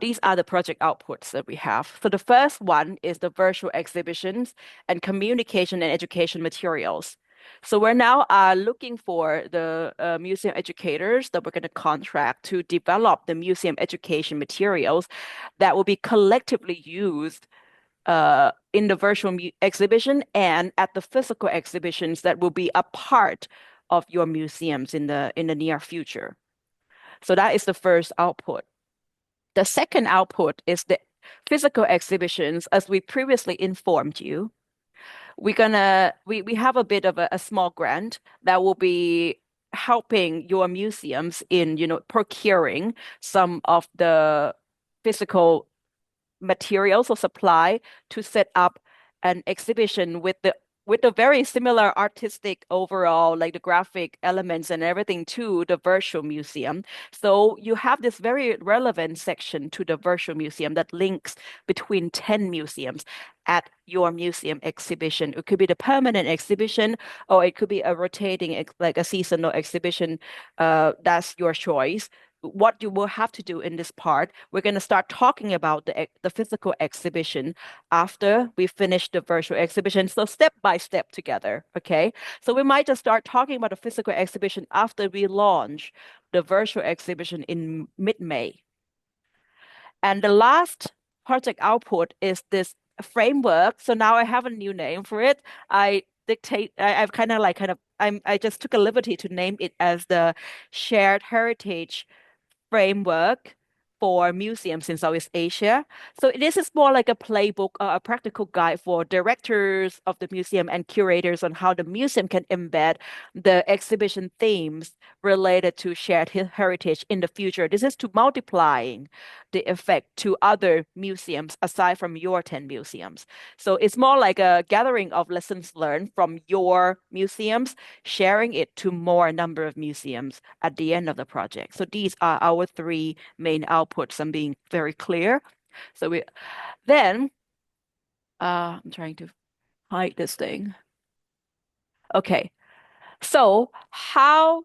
These are the project outputs that we have. So the first one is the virtual exhibitions and communication and education materials. So we're now looking for the museum educators that we're going to contract to develop the museum education materials that will be collectively used in the virtual exhibition and at the physical exhibitions that will be a part of your museums in the near future. So that is the first output. The second output is the physical exhibitions, as we previously informed you. We have a bit of a small grant that will be helping your museums in, procuring some of the physical materials or supply to set up an exhibition with the very similar artistic overall, like the graphic elements and everything to the virtual museum. So you have this very relevant section to the virtual museum that links between 10 museums at your museum exhibition. It could be the permanent exhibition, or it could be a rotating, like a seasonal exhibition. That's your choice. What you will have to do in this part, we're going to start talking about the physical exhibition after we finish the virtual exhibition. So step by step together, okay? So we might just start talking about the physical exhibition after we launch the virtual exhibition in mid-May. And the last project output is this framework. So now I have a new name for it. I've I just took a liberty to name it as the Shared Heritage Framework for museums in Southeast Asia. So this is more like a playbook, a practical guide for directors of the museum and curators on how the museum can embed the exhibition themes related to shared heritage in the future. This is to multiplying the effect to other museums aside from your 10 museums. So it's more like a gathering of lessons learned from your museums, sharing it to more number of museums at the end of the project. So these are our three main outputs. I'm being very clear. So I'm trying to hide this thing. Okay. So how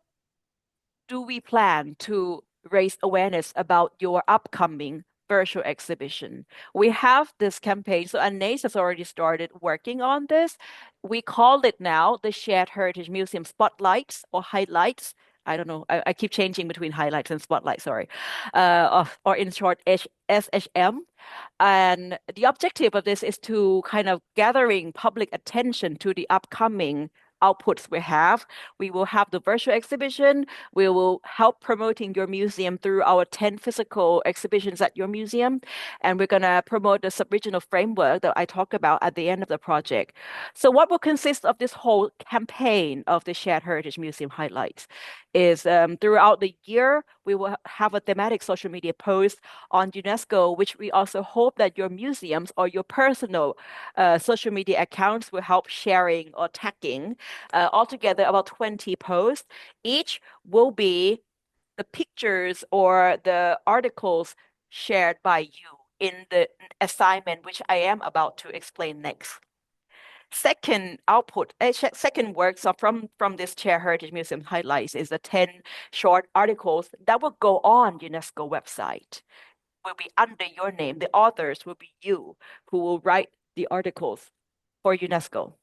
do we plan to raise awareness about your upcoming virtual exhibition? We have this campaign. So Anais has already started working on this. We call it now the Shared Heritage Museum Spotlights or Highlights. I don't know. I keep changing between highlights and spotlights, sorry. Or in short, SHM. And the objective of this is to kind of gathering public attention to the upcoming outputs we have. We will have the virtual exhibition. We will help promoting your museum through our 10 physical exhibitions at your museum. And we're going to promote the sub-regional framework that I talked about at the end of the project. So what will consist of this whole campaign of the Shared Heritage Museum highlights is throughout the year, we will have a thematic social media post on UNESCO, which we also hope that your museums or your personal social media accounts will help sharing or tagging. Altogether, about 20 posts. Each will be the pictures or the articles shared by you in the assignment, which I am about to explain next. Second output, second works are from this Shared Heritage Museum highlights is the 10 short articles that will go on UNESCO website. Will be under your name. The authors will be you who will write the articles for UNESCO.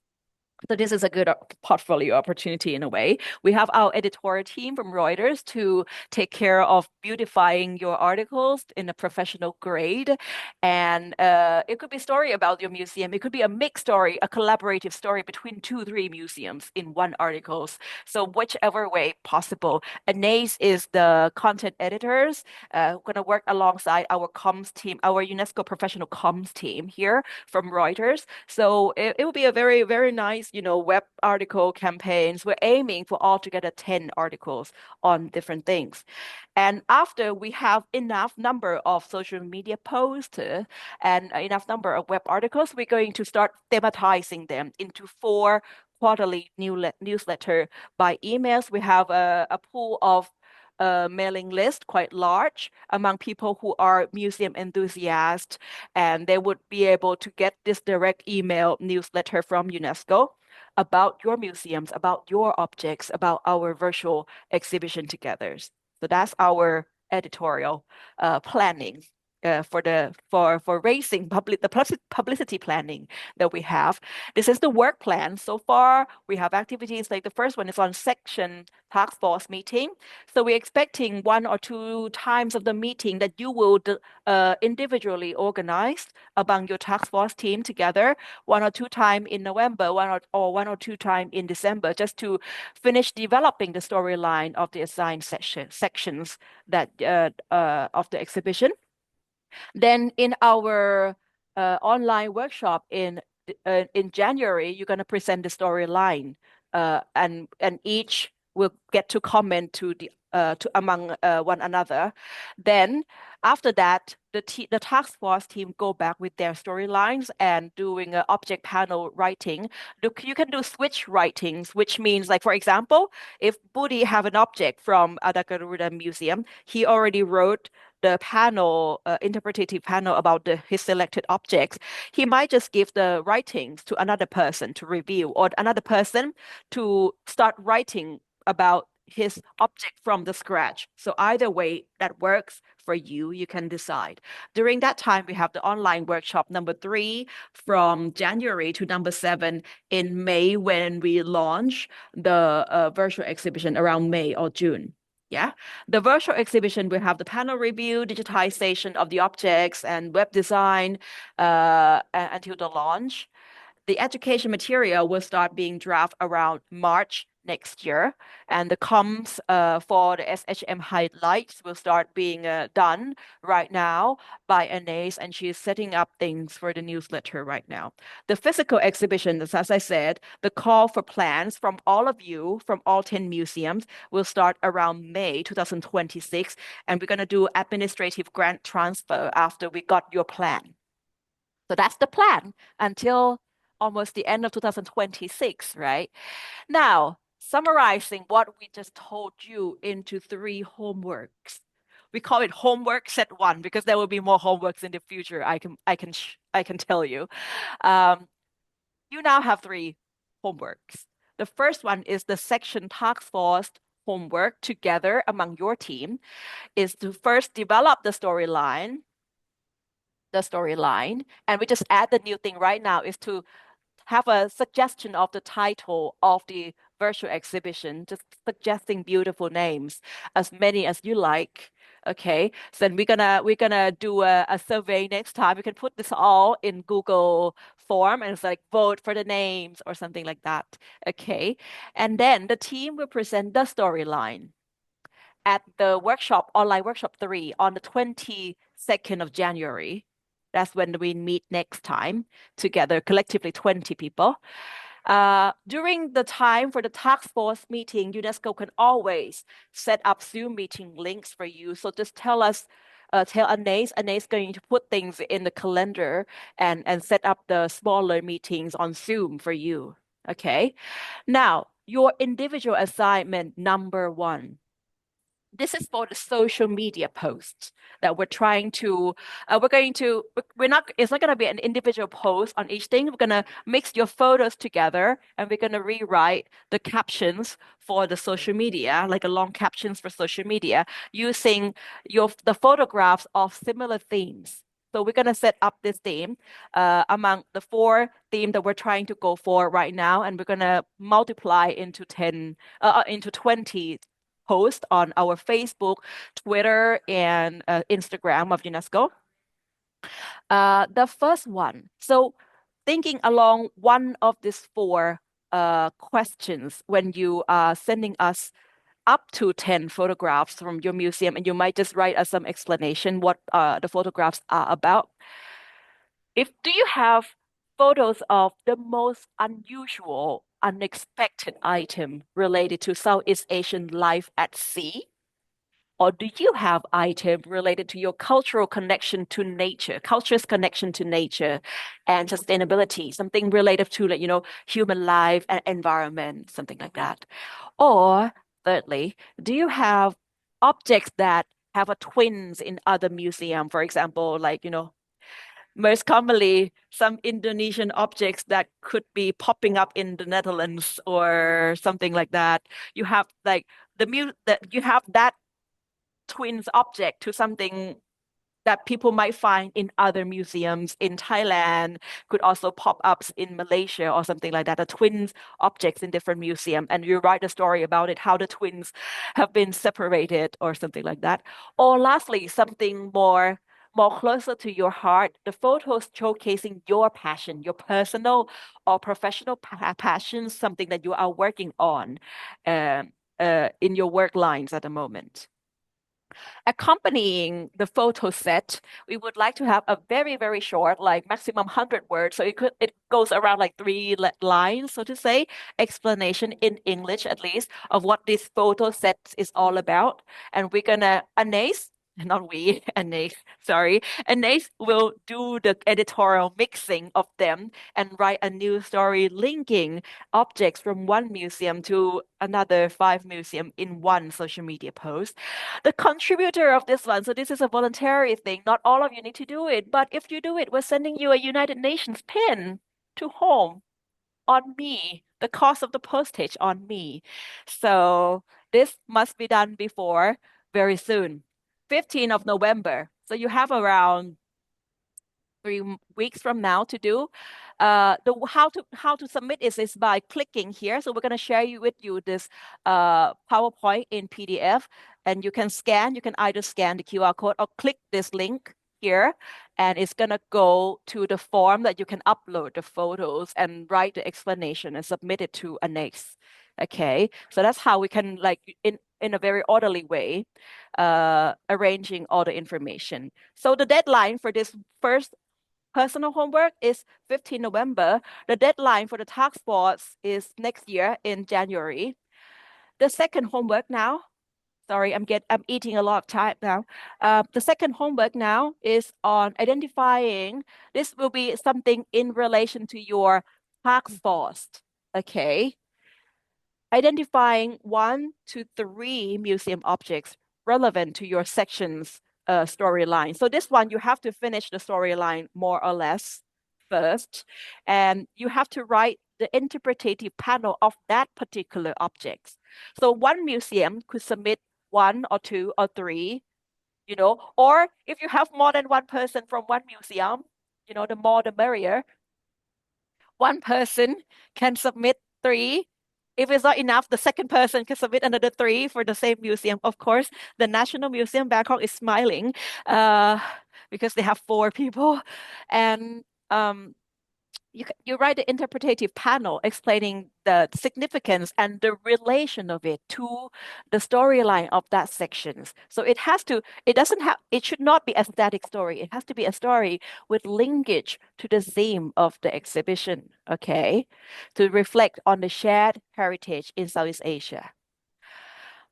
So this is a good portfolio opportunity in a way. We have our editorial team from Reuters to take care of beautifying your articles in a professional grade. And it could be a story about your museum. It could be a mixed story, a collaborative story between 2-3 museums in one articles. So whichever way possible. Anais is the content editors, going to work alongside our comms team, our UNESCO professional comms team here from Reuters. So it will be a very, very nice, web article campaigns. We're aiming for altogether 10 articles on different things. And after we have enough number of social media posts and enough number of web articles, we're going to start thematizing them into 4 quarterly newsletter by emails. We have a pool of mailing list quite large among people who are museum enthusiasts, and they would be able to get this direct email newsletter from UNESCO about your museums, about your objects, about our virtual exhibition together. So that's our editorial planning for raising the publicity planning that we have. This is the work plan. So far, we have activities like the first one is on section task force meeting. So we're expecting 1 or 2 times of the meeting that you will individually organize among your task force team together, 1 or 2 times in November, 1 or 2 times in December, just to finish developing the storyline of the assigned sections that of the exhibition. Then in our online workshop in January, you're going to present the storyline, and each will get to comment to among one another. Then after that, the task force team go back with their storylines and doing an object panel writing. You can do switch writings, which means, like, for example, if Budi have an object from Adagaruda Museum, he already wrote the panel, interpretative panel about his selected objects. He might just give the writings to another person to review, or another person to start writing about his object from the scratch. So either way that works for you, you can decide. During that time, we have the online workshop number 3 from January to number 7 in May, when we launch the virtual exhibition around May or June. Yeah, the virtual exhibition will have the panel review, digitization of the objects, and web design until the launch. The education material will start being drafted around March next year, and the comms for the SHM highlights will start being done right now by Anais, and she's setting up things for the newsletter right now. The physical exhibition, as I said, the call for plans from all of you, from all 10 museums, will start around May 2026, and we're going to do administrative grant transfer after we got your plan. So that's the plan until almost the end of 2026, right? Now, summarizing what we just told you into 3 homeworks. We call it homework set 1 because there will be more homeworks in the future. I can tell you. You now have 3 homeworks. The first one is the section task force homework together among your team, is to first develop the storyline. And we just add the new thing right now is to have a suggestion of the title of the virtual exhibition, just suggesting beautiful names, as many as you like. Okay, so then we're gonna do a survey next time. We can put this all in Google form and it's like vote for the names or something like that. Okay, and then the team will present the storyline at the workshop, online workshop 3 on the 22nd of January. That's when we meet next time together, collectively 20 people. During the time for the task force meeting, UNESCO can always set up Zoom meeting links for you. So just tell Anais. Anais going to put things in the calendar and set up the smaller meetings on Zoom for you. Okay. Now, your individual assignment number 1. This is for the social media posts that we're trying to, we're not, it's not going to be an individual post on each thing. We're going to mix your photos together and we're going to rewrite the captions for the social media, like a long captions for social media, using the photographs of similar themes. So we're going to set up this theme among the 4 themes that we're trying to go for right now, and we're going to multiply into 20 post on our Facebook, Twitter, and Instagram of UNESCO. The first one. So thinking along one of these 4 questions when you are sending us up to 10 photographs from your museum, and you might just write us some explanation what the photographs are about. Do you have photos of the most unusual, unexpected item related to Southeast Asian life at sea? Or do you have item related to your cultural connection to nature, culture's connection to nature and sustainability, something related to human life and environment, something like that? Or thirdly, do you have objects that have a twins in other museum, for example, most commonly some Indonesian objects that could be popping up in the Netherlands or something like that. You have like you have that twins object to something that people might find in other museums in Thailand, could also pop ups in Malaysia or something like that. The twins objects in different museums, and you write a story about it, how the twins have been separated or something like that. Or lastly, something more closer to your heart, the photos showcasing your passion, your personal or professional passion, something that you are working on in your work lines at the moment. Accompanying the photo set, we would like to have a very, very short, like maximum 100 words. So it goes around like 3 lines, so to say, explanation in English at least of what this photo set is all about. And we're gonna, Anais, not we, Anais, sorry. Anais will do the editorial mixing of them and write a new story linking objects from one museum to another 5 museum in one social media post. The contributor of this one, so this is a voluntary thing. Not all of you need to do it, but if you do it, we're sending you a United Nations pin to home on me. The cost of the postage on me. So this must be done before very soon, 15th of November. So you have around 3 weeks from now to do. How to submit is by clicking here. So we're going to share with you this PowerPoint in PDF, and you can either scan the QR code or click this link here, and it's going to go to the form that you can upload the photos and write the explanation and submit it to Anais. Okay, so that's how we can, like, in a very orderly way, arranging all the information. So the deadline for this first personal homework is 15 November. The deadline for the task force is next year in January. The second homework now, sorry, I'm eating a lot of time now. The second homework now is on identifying. This will be something in relation to your task force. Okay. Identifying 1 to 3 museum objects relevant to your section's storyline. So this one, you have to finish the storyline more or less first, and you have to write the interpretative panel of that particular object. So one museum could submit 1 or 2 or 3, or if you have more than one person from one museum, the more the merrier. One person can submit 3 if it's not enough, the second person can submit another 3 for the same museum. Of course, the National Museum Bangkok is smiling because they have 4 people. And you write the interpretative panel explaining the significance and the relation of it to the storyline of that sections. So it should not be a static story. It has to be a story with linkage to the theme of the exhibition, okay? To reflect on the shared heritage in Southeast Asia.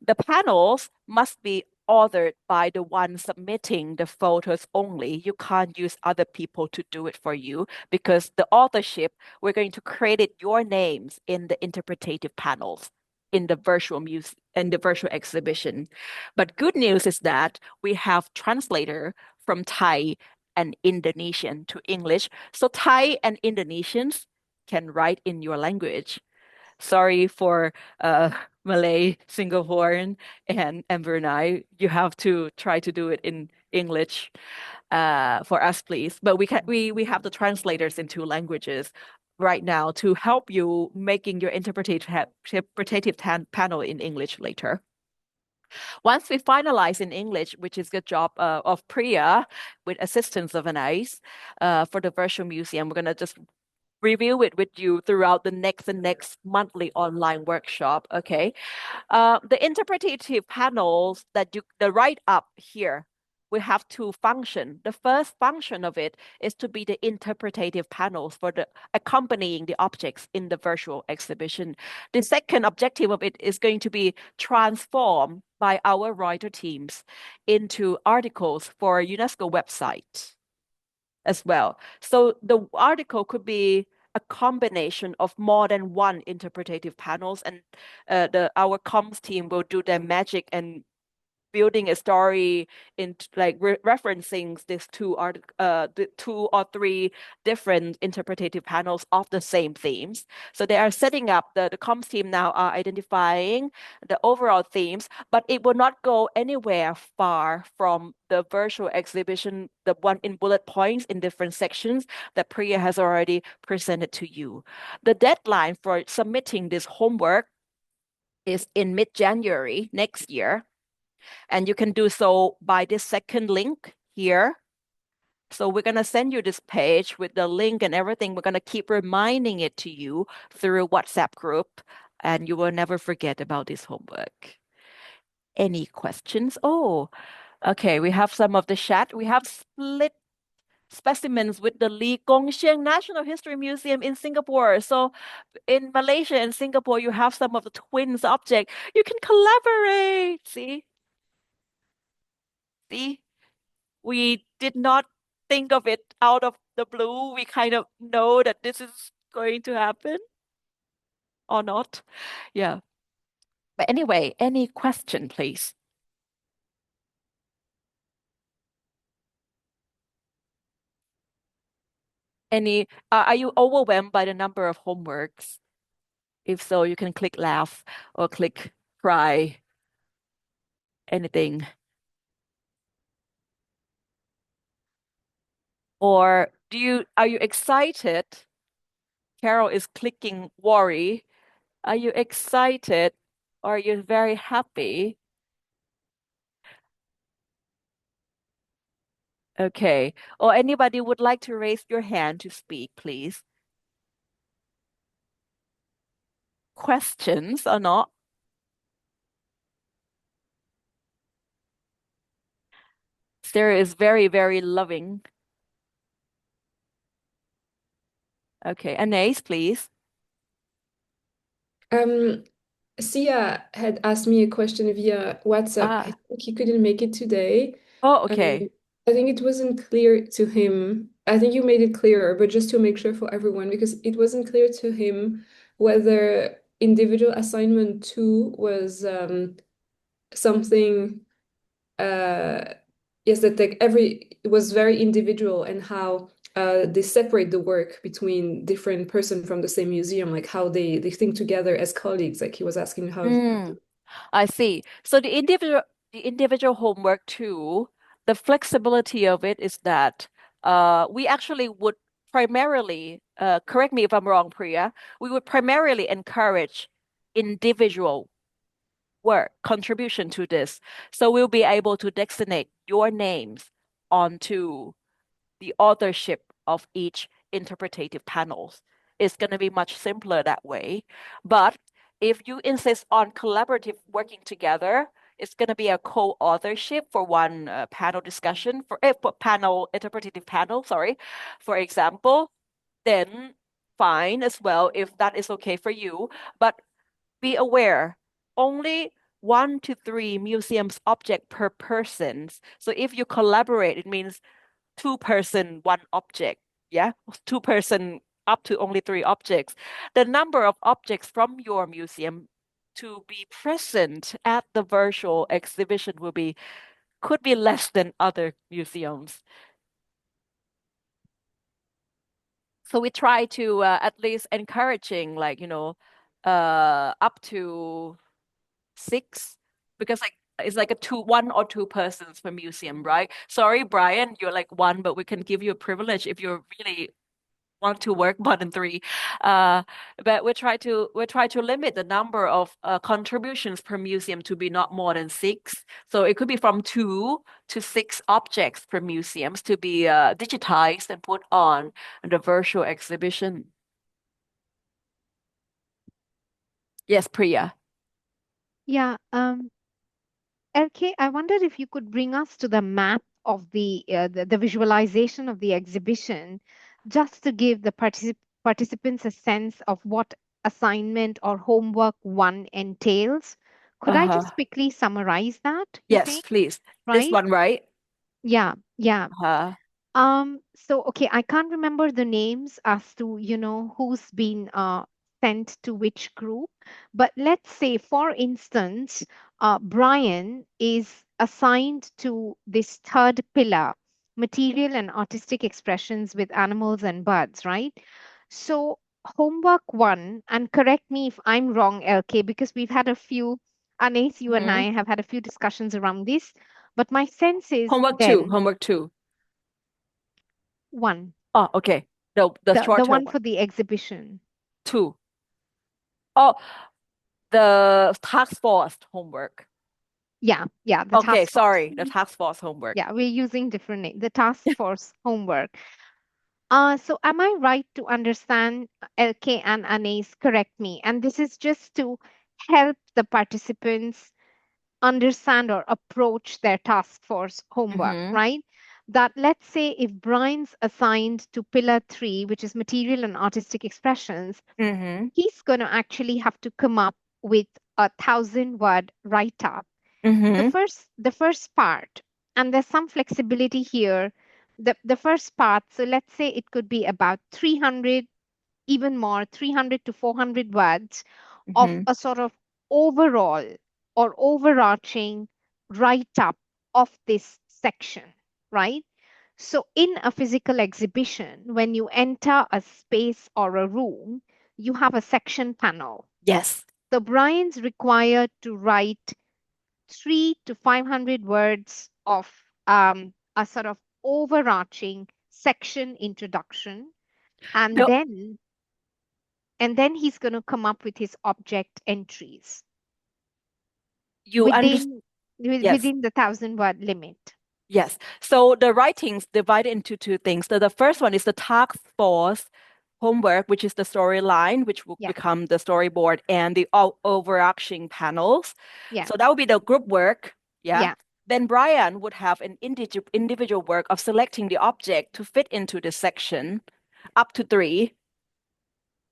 The panels must be authored by the one submitting the photos only. You can't use other people to do it for you because the authorship, we're going to credit your names in the interpretative panels in the virtual exhibition. But good news is that we have translator from Thai and Indonesian to English. So Thai and Indonesians can write in your language. Sorry for Malay, Singaporean, and Brunei. You have to try to do it in English for us, please. But we have the translators in 2 languages right now to help you making your interpretative panel in English later. Once we finalize in English, which is good job of Priya with assistance of Anais for the virtual museum, we're gonna just review it with you throughout the next monthly online workshop. Okay. The interpretative panels the write up here, we have 2 functions. The first function of it is to be the interpretative panels for the accompanying the objects in the virtual exhibition. The second objective of it is going to be transformed by our writer teams into articles for our UNESCO website as well. So the article could be a combination of more than 1 interpretative panels, and our comms team will do their magic and building a story in like referencing these the 2 or 3 different interpretative panels of the same themes. So they are setting up the comms team now are identifying the overall themes, but it will not go anywhere far from the virtual exhibition, the one in bullet points in different sections that Priya has already presented to you. The deadline for submitting this homework is in mid-January next year. And you can do so by this second link here. So we're going to send you this page with the link and everything. We're going to keep reminding it to you through WhatsApp group, and you will never forget about this homework. Any questions? Oh, okay. We have some of the chat. We have split specimens with the Lee Kong Chieng National History Museum in Singapore. So in Malaysia and Singapore, you have some of the twins object. You can collaborate. See? We did not think of it out of the blue. We kind of know that this is going to happen or not. Yeah. But anyway, any question, please? Are you overwhelmed by the number of homeworks? If so, you can click laugh or click cry, anything. Or are you excited? Carol is clicking worry. Are you excited or are you very happy? Okay. Or anybody would like to raise your hand to speak, please? Questions or not? Sarah is very, very loving. Okay. Anais, please. Sia had asked me a question via WhatsApp. I think he couldn't make it today. Oh, okay. I think it wasn't clear to him. I think you made it clearer, but just to make sure for everyone, because it wasn't clear to him whether individual assignment 2 was something yes, that like it was very individual, and how they separate the work between different person from the same museum, like how they think together as colleagues. Like he was asking how. I see. So the individual homework too, the flexibility of it is that we actually would primarily, correct me if I'm wrong, Priya, we would primarily encourage individual work contribution to this. So we'll be able to designate your names onto the authorship of each interpretative panels. It's going to be much simpler that way. But if you insist on collaborative working together, it's going to be a co-authorship for one panel discussion for panel interpretative panel, sorry, for example, then fine as well if that is okay for you. But be aware, only 1 to 3 museums object per person. So if you collaborate, it means 2 person, 1 object. Yeah, 2 person up to only 3 objects. The number of objects from your museum to be present at the virtual exhibition could be less than other museums. So we try to at least encouraging like, up to 6, because like it's like 1 or 2 persons per museum, right? Sorry, Brian, you're like 1, but we can give you a privilege if you really want to work more than 3. But we try to limit the number of contributions per museum to be not more than 6. So it could be from 2 to 6 objects per museums to be digitized and put on the virtual exhibition. Yes, Priya. Yeah, LK, I wondered if you could bring us to the map of the visualization of the exhibition, just to give the participants a sense of what assignment or homework 1 entails. Could I just quickly summarize that, you Yes, think? please. This Right? one, right? Yeah, yeah. Uh-huh. So okay, I can't remember the names as to, who's been sent to which group, but let's say, for instance, Brian is assigned to this third pillar, material and artistic expressions with animals and birds, right? So homework 1, and correct me if I'm wrong, LK, because we've had a few, Anais, you and I have had a few discussions around this, but my sense is Homework then 2. Homework 2. 1. Oh, okay. The The short-term one one. for the exhibition. 2. Oh, the task force homework. Yeah, the Okay, task sorry, force. the task force homework. Yeah, we're using different names. The task force homework. So am I right to understand, LK and Anais, correct me, and this is just to help the participants understand or approach their task force homework, right? That let's say if Brian's assigned to pillar 3, which is material and artistic expressions, he's going to actually have to come up with a 1,000-word write-up. The first part, and there's some flexibility here. The first part, so let's say it could be about 300, even more, 300 to 400 words of a sort of overall or overarching write-up of this section, right? So in a physical exhibition, when you enter a space or a room, you have a section panel. Yes. So Brian's required to write 300 to 500 words of a sort of overarching section introduction, and No. then he's going to come up with his object entries You within Yes. the 1,000-word limit. Yes. So the writings divided into 2 things. The first one is the task force homework, which is the storyline, which will become the storyboard, and the overarching panels. Yeah. So that would be the group work. Yeah. Then Brian would have an individual work of selecting the object to fit into the section, up to 3.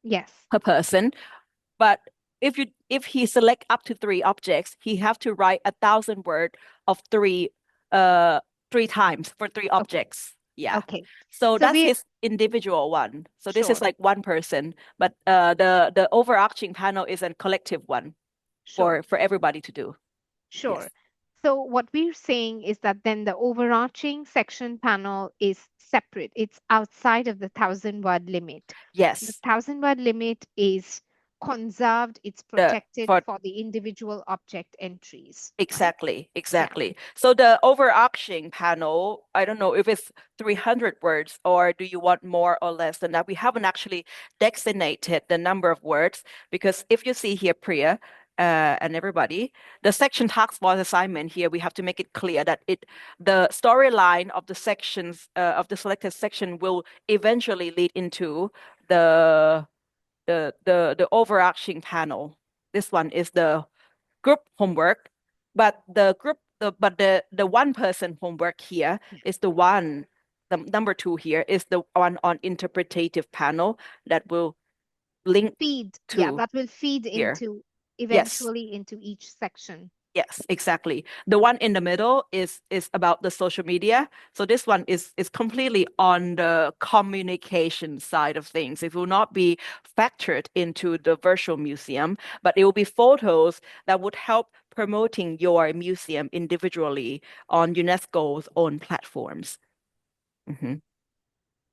Yes. Per person. But if he select up to 3 objects, he have to write 1,000 word of 3 times for 3 objects. Yeah. Okay. So that's his individual one. So this is Sure. like 1 person, but the overarching panel is a collective one Sure. for everybody to do. Sure. Yes. So what we're saying is that then the overarching section panel is separate. It's outside of the 1,000-word limit. Yes. The 1,000-word limit is conserved, it's The protected for for the individual object entries, right? exactly, exactly. So the overarching panel, I don't know if it's 300 words or do you want more or less than that? We haven't actually designated the number of words because if you see here, Priya, and everybody, the section task force assignment here, we have to make it clear that the storyline of the sections of the selected section will eventually lead into the overarching panel. This one is the group homework, but the one person homework here is the one, the number 2 here is the one on interpretative panel that will link Feed, to that will feed here. into Yes. eventually into each section. Yes, exactly. The one in the middle is about the social media. So this one is completely on the communication side of things. It will not be factored into the virtual museum, but it will be photos that would help promoting your museum individually on UNESCO's own platforms. Mhm.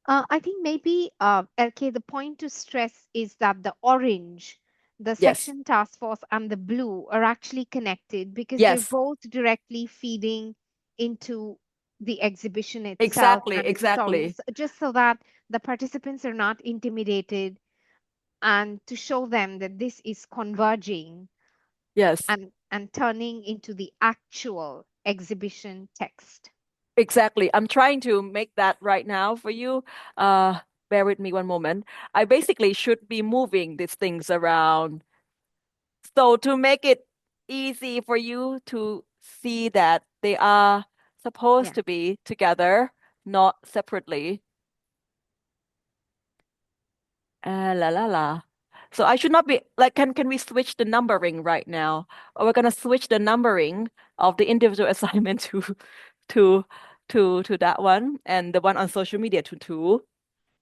I think maybe, LK, the point to stress is that the orange, the Yes. section task force, and the blue are actually connected because they're Yes. both directly feeding into the exhibition itself Exactly, and its exactly. stories, just so that the participants are not intimidated and to show them that this is converging Yes. and turning into the actual exhibition text. Exactly. I'm trying to make that right now for you. Bear with me one moment. I basically should be moving these things around. So to make it easy for you to see that they are supposed Yeah. to be together, not separately. La la la. So I should not be like, can we switch the numbering right now? Or we're gonna switch the numbering of the individual assignment to that one and the one on social media to 2.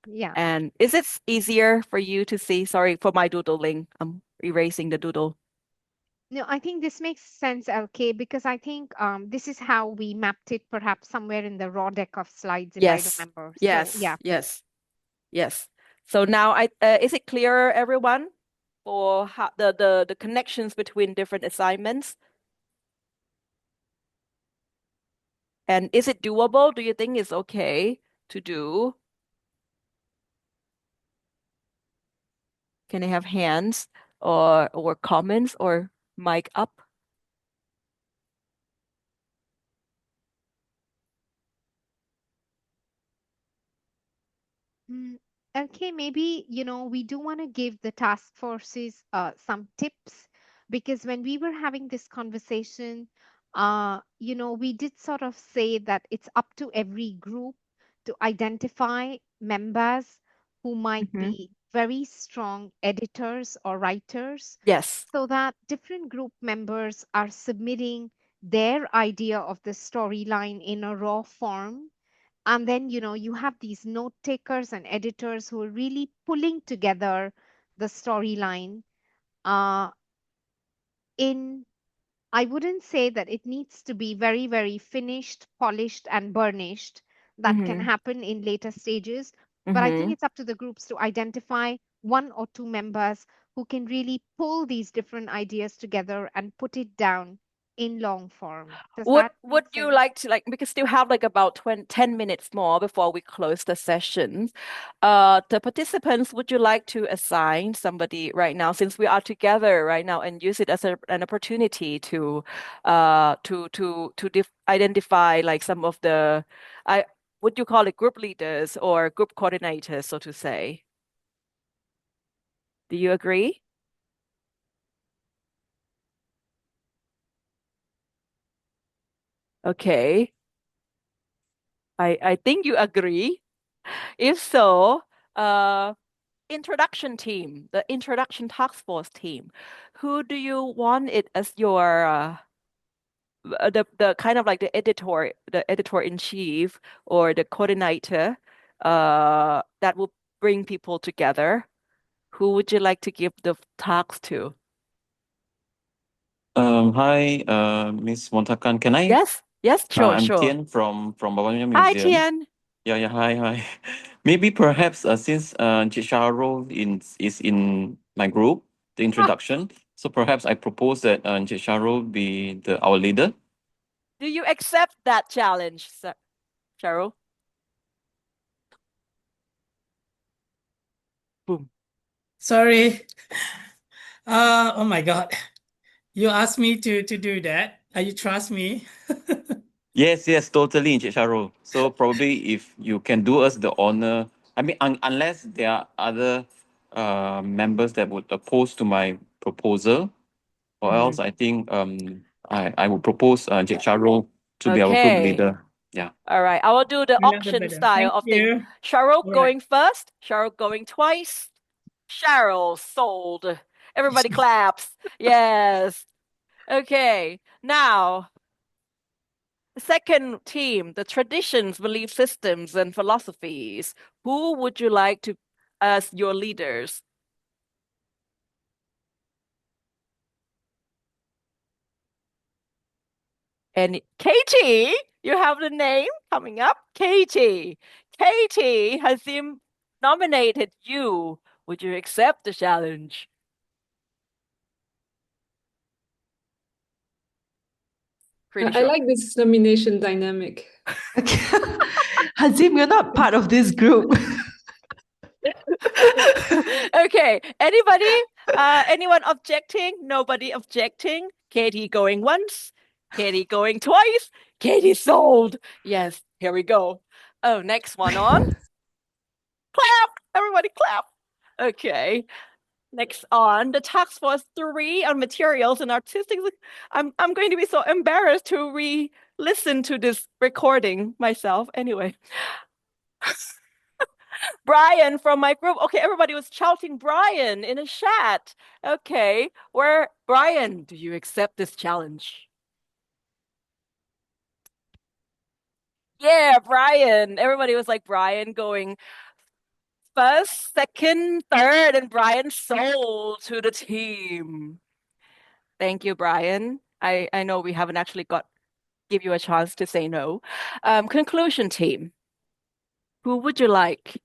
Yeah. And is it easier for you to see? Sorry for my doodling. I'm erasing the doodle. No, I think this makes sense, LK, because I think this is how we mapped it perhaps somewhere in the raw deck of slides, if I Yes, remember. So yes, yeah. yes, yes. So now is it clearer, everyone, for how the connections between different assignments? And is it doable? Do you think it's okay to do? Can I have hands or comments or mic up? Okay, maybe, we do want to give the task forces some tips because when we were having this conversation, we did sort of say that it's up to every group to identify members who might Mhm. be very strong editors or writers Yes. so that different group members are submitting their idea of the storyline in a raw form. And then, you have these note takers and editors who are really pulling together the storyline uh, in, I wouldn't say that it needs to be very, very finished, polished, and burnished. That can Mm-hmm. happen in later stages. But I think it's up to the groups to identify 1 or 2 members who can really pull these different ideas together and put it down in long form. Does that Would make you sense? like to we can still have like about 10 minutes more before we close the session. The participants, would you like to assign somebody right now since we are together right now and use it as an opportunity to identify like some of the would you call it group leaders or group coordinators, so to say? Do you agree? Okay. I think you agree. If so, introduction team, the introduction task force team, who do you want it as your the kind of like the editor in chief or the coordinator that will bring people together? Who would you like to give the tasks to? Hi, Miss Montakan. Can I? Yes, yes, sure, I'm sure. Tian from Bawamia Hi, Museum. Tian. Yeah, hi, hi. Maybe perhaps since Charo is in my group, the introduction. So perhaps I propose that Encik Shahrul be our leader. Do you accept that challenge, Shahrul? Boom. Sorry. Oh my God. You asked me to do that. You trust me? Yes, totally, Encik Shahrul. So probably if you can do us the honor, I mean, unless there are other members that would oppose to my proposal, or else I think I would propose Encik Shahrul to be our group Okay. leader. Yeah. All right. I will do the Another auction better. style Thank of thing. you. Shahrul All right. going first, Shahrul going twice. Shahrul sold. Everybody claps. Yes. Okay. Now, the second team, the traditions, belief systems, and philosophies. Who would you like to as your leaders? And Katie, you have the name coming up. Katie. Katie has nominated you. Would you accept the challenge? Pretty I sure. like this nomination dynamic. Hazim, you're not part of this group. Okay. Anybody? Anyone objecting? Nobody objecting. Katie going once. Katie going twice. Katie sold. Yes, here we go. Oh, next one on. Clap. Everybody clap. Okay. Next on the task force 3 on materials and artistic. I'm going to be so embarrassed to re-listen to this recording myself. Anyway. Brian from my group. Okay, everybody was shouting Brian in a chat. Okay, Brian, do you accept this challenge? Yeah, Brian. Everybody was like Brian going first, second, third, and Brian sold to the team. Thank you, Brian. I know we haven't actually give you a chance to say no. Conclusion team. Who would you like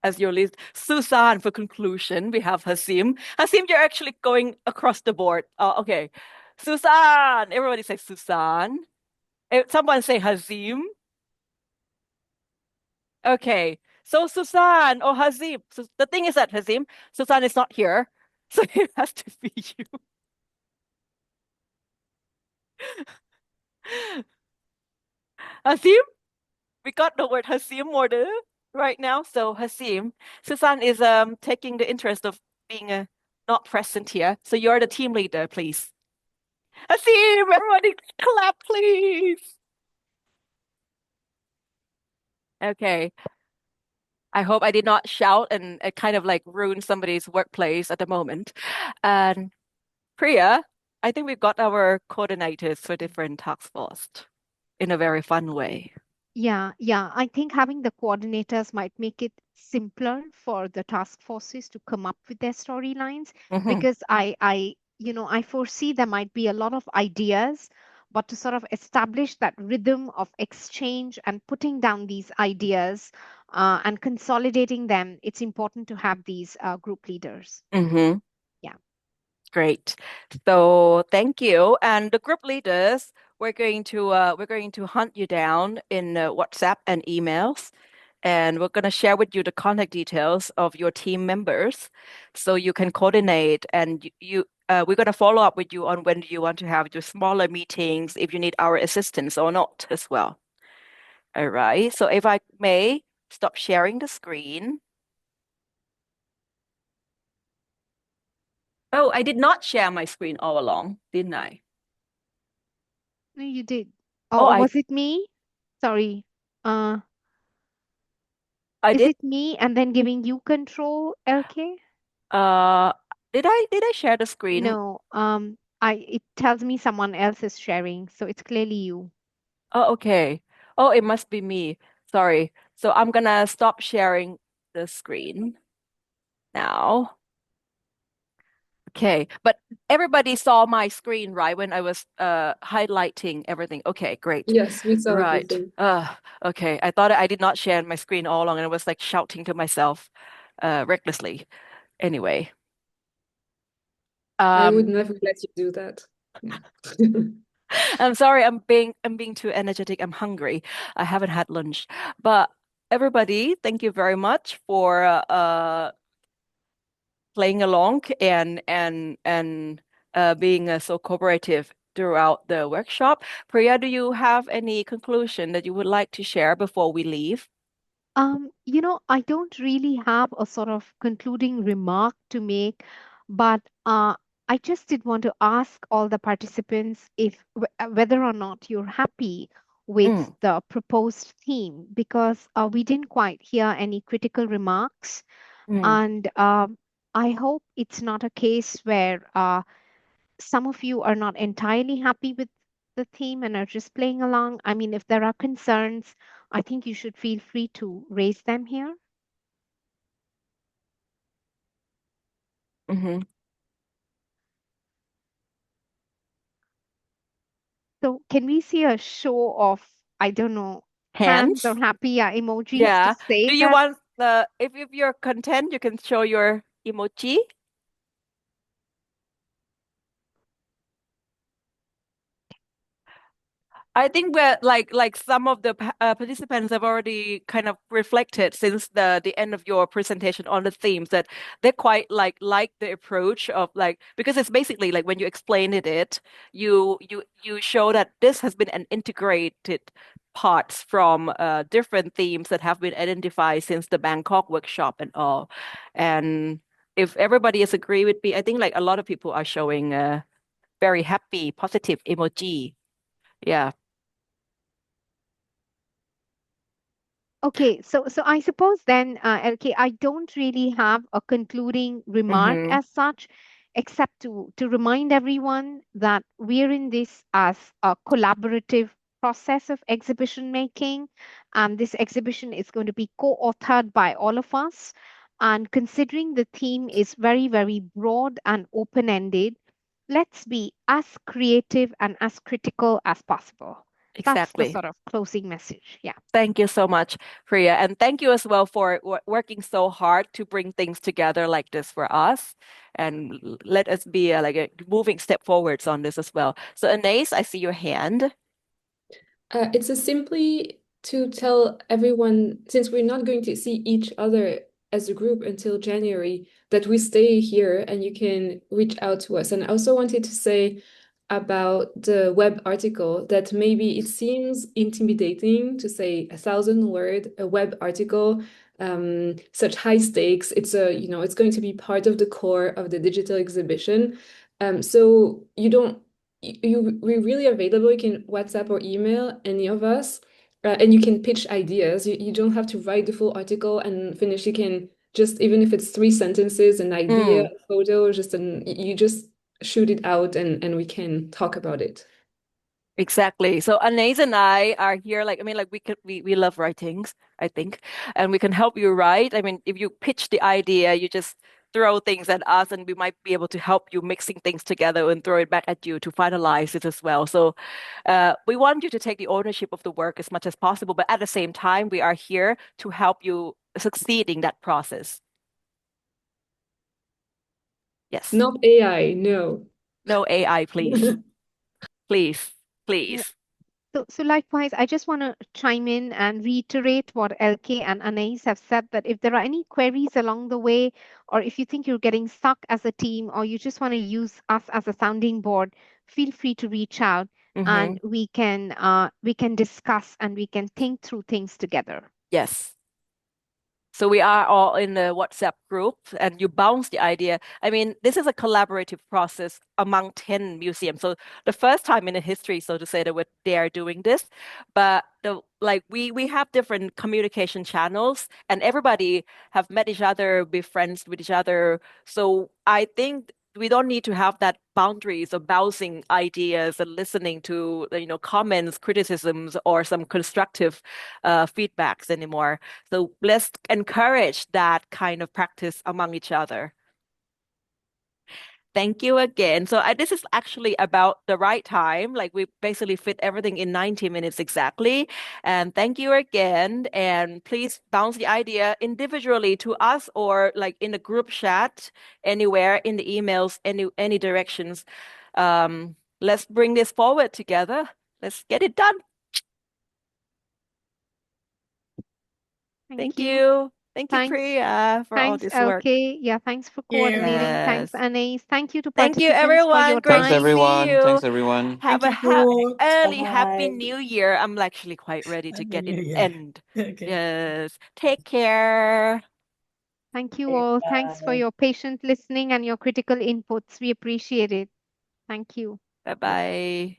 as your list? Susan for conclusion. We have Hasim. Hasim, you're actually going across the board. Okay. Susan. Everybody say Susan. Someone say Hazim. Okay. So Susan or Hazim. So the thing is that Hazim, Susan is not here. So it has to be you. Hazim? We got the word Hasim order right now. So Hasim, Susan is taking the interest of being not present here. So you're the team leader, please. Hasim, everybody clap, please. Okay. I hope I did not shout and kind of like ruin somebody's workplace at the moment. And Priya, I think we've got our coordinators for different task force in a very fun way. Yeah. I think having the coordinators might make it simpler for the task forces to come up with their storylines because I foresee there might be a lot of ideas, but to sort of establish that rhythm of exchange and putting down these ideas and consolidating them, it's important to have these group leaders. Mm-hmm. Yeah. Great. So thank you. And the group leaders, we're going to hunt you down in WhatsApp and emails, and we're going to share with you the contact details of your team members, so you can coordinate. And we're going to follow up with you on when you want to have your smaller meetings, if you need our assistance or not as well. All right. So if I may stop sharing the screen. Oh, I did not share my screen all along, didn't I? No, you did. Oh, Or was it me? Sorry. I Is did. it me and then giving you control, LK? Did I share the screen? No. It tells me someone else is sharing, so it's clearly you. Oh, okay. Oh, it must be me. Sorry. So I'm gonna stop sharing the screen now. Okay, but everybody saw my screen, right, when I was highlighting everything. Okay, great. Yes, we saw Right. everything. Okay. I thought I did not share my screen all along, and I was like shouting to myself recklessly. Anyway. I would never let you do that. I'm sorry, I'm being too energetic. I'm hungry. I haven't had lunch. But everybody, thank you very much for playing along and being so cooperative throughout the workshop. Priya, do you have any conclusion that you would like to share before we leave? I don't really have a sort of concluding remark to make, but I just did want to ask all the participants if whether or not you're happy with Mm, the proposed theme, because we didn't quite hear any critical remarks, mm, and I hope it's not a case where some of you are not entirely happy with the theme and are just playing along. I mean, if there are concerns, I think you should feel free to raise them here. hmm So, can we see a show of, I don't know, hands or Hands? happy emojis to Yeah. say Do you that? want the if you're content, you can show your emoji? I think we're like some of the participants have already kind of reflected since the end of your presentation on the themes that they quite like the approach of like because it's basically like when you explained it, you show that this has been an integrated parts from different themes that have been identified since the Bangkok workshop and all. And if everybody is agree with me, I think like a lot of people are showing very happy, positive emoji. Yeah. Okay, so I suppose then, LK, I don't really have a concluding remark Mm-hmm. as such, except to remind everyone that we're in this as a collaborative process of exhibition making. This exhibition is going to be co-authored by all of us. And considering the theme is very, very broad and open-ended, let's be as creative and as critical as possible. That's the Exactly. sort of closing message. Yeah. Thank you so much, Priya. And thank you as well for working so hard to bring things together like this for us. And let us be like a moving step forwards on this as well. So, Anais, I see your hand. It's a simply to tell everyone, since we're not going to see each other as a group until January, that we stay here and you can reach out to us. And I also wanted to say about the web article that maybe it seems intimidating to say 1,000 word a web article, such high stakes. It's going to be part of the core of the digital exhibition. So you don't we're really available. You can WhatsApp or email any of us, and you can pitch ideas. You don't have to write the full article and finish. You can just, even if it's 3 sentences, an idea, Mm. a photo, you just shoot it out and we can talk about it. Exactly. So Anais and I are here, like, I mean, like we love writings, I think, and we can help you write. I mean, if you pitch the idea, you just throw things at us and we might be able to help you mixing things together and throw it back at you to finalize it as well. So we want you to take the ownership of the work as much as possible, but at the same time, we are here to help you succeed in that process. Yes. Not AI, no. No AI, please. Please, Yeah. please. So likewise, I just want to chime in and reiterate what LK and Anais have said, that if there are any queries along the way, or if you think you're getting stuck as a team, or you just want to use us as a sounding board, feel free to reach out Mm-hmm. and we can discuss and we can think through things together. Yes. So we are all in the WhatsApp group and you bounce the idea. I mean, this is a collaborative process among 10 museums. So the first time in the history, so to say, that they are doing this. But we have different communication channels and everybody have met each other, be friends with each other. So I think we don't need to have that boundaries of bouncing ideas and listening to comments, criticisms, or some constructive feedbacks anymore. So let's encourage that kind of practice among each other. Thank you again. So this is actually about the right time. Like we basically fit everything in 90 minutes exactly. And thank you again. And please bounce the idea individually to us or like in the group chat, anywhere in the emails, any directions. Let's bring this forward together. Let's get it done. Thank you. you. Thank you, Thanks. Priya, for all Thanks, this work. LK. Yeah, thanks for you. coordinating. Thanks, Yes. Anais. Thank you to Thank you, participants for your everyone. Great Thanks, to time. everyone. see you. Thanks, everyone. Have Thank a you, early Happy bye. New Year. I'm actually quite ready to get it Yeah. end. Okay. Yes. Take care. Thank you all. Thanks for your patient listening and your critical inputs. We appreciate it. Thank you. Bye-bye.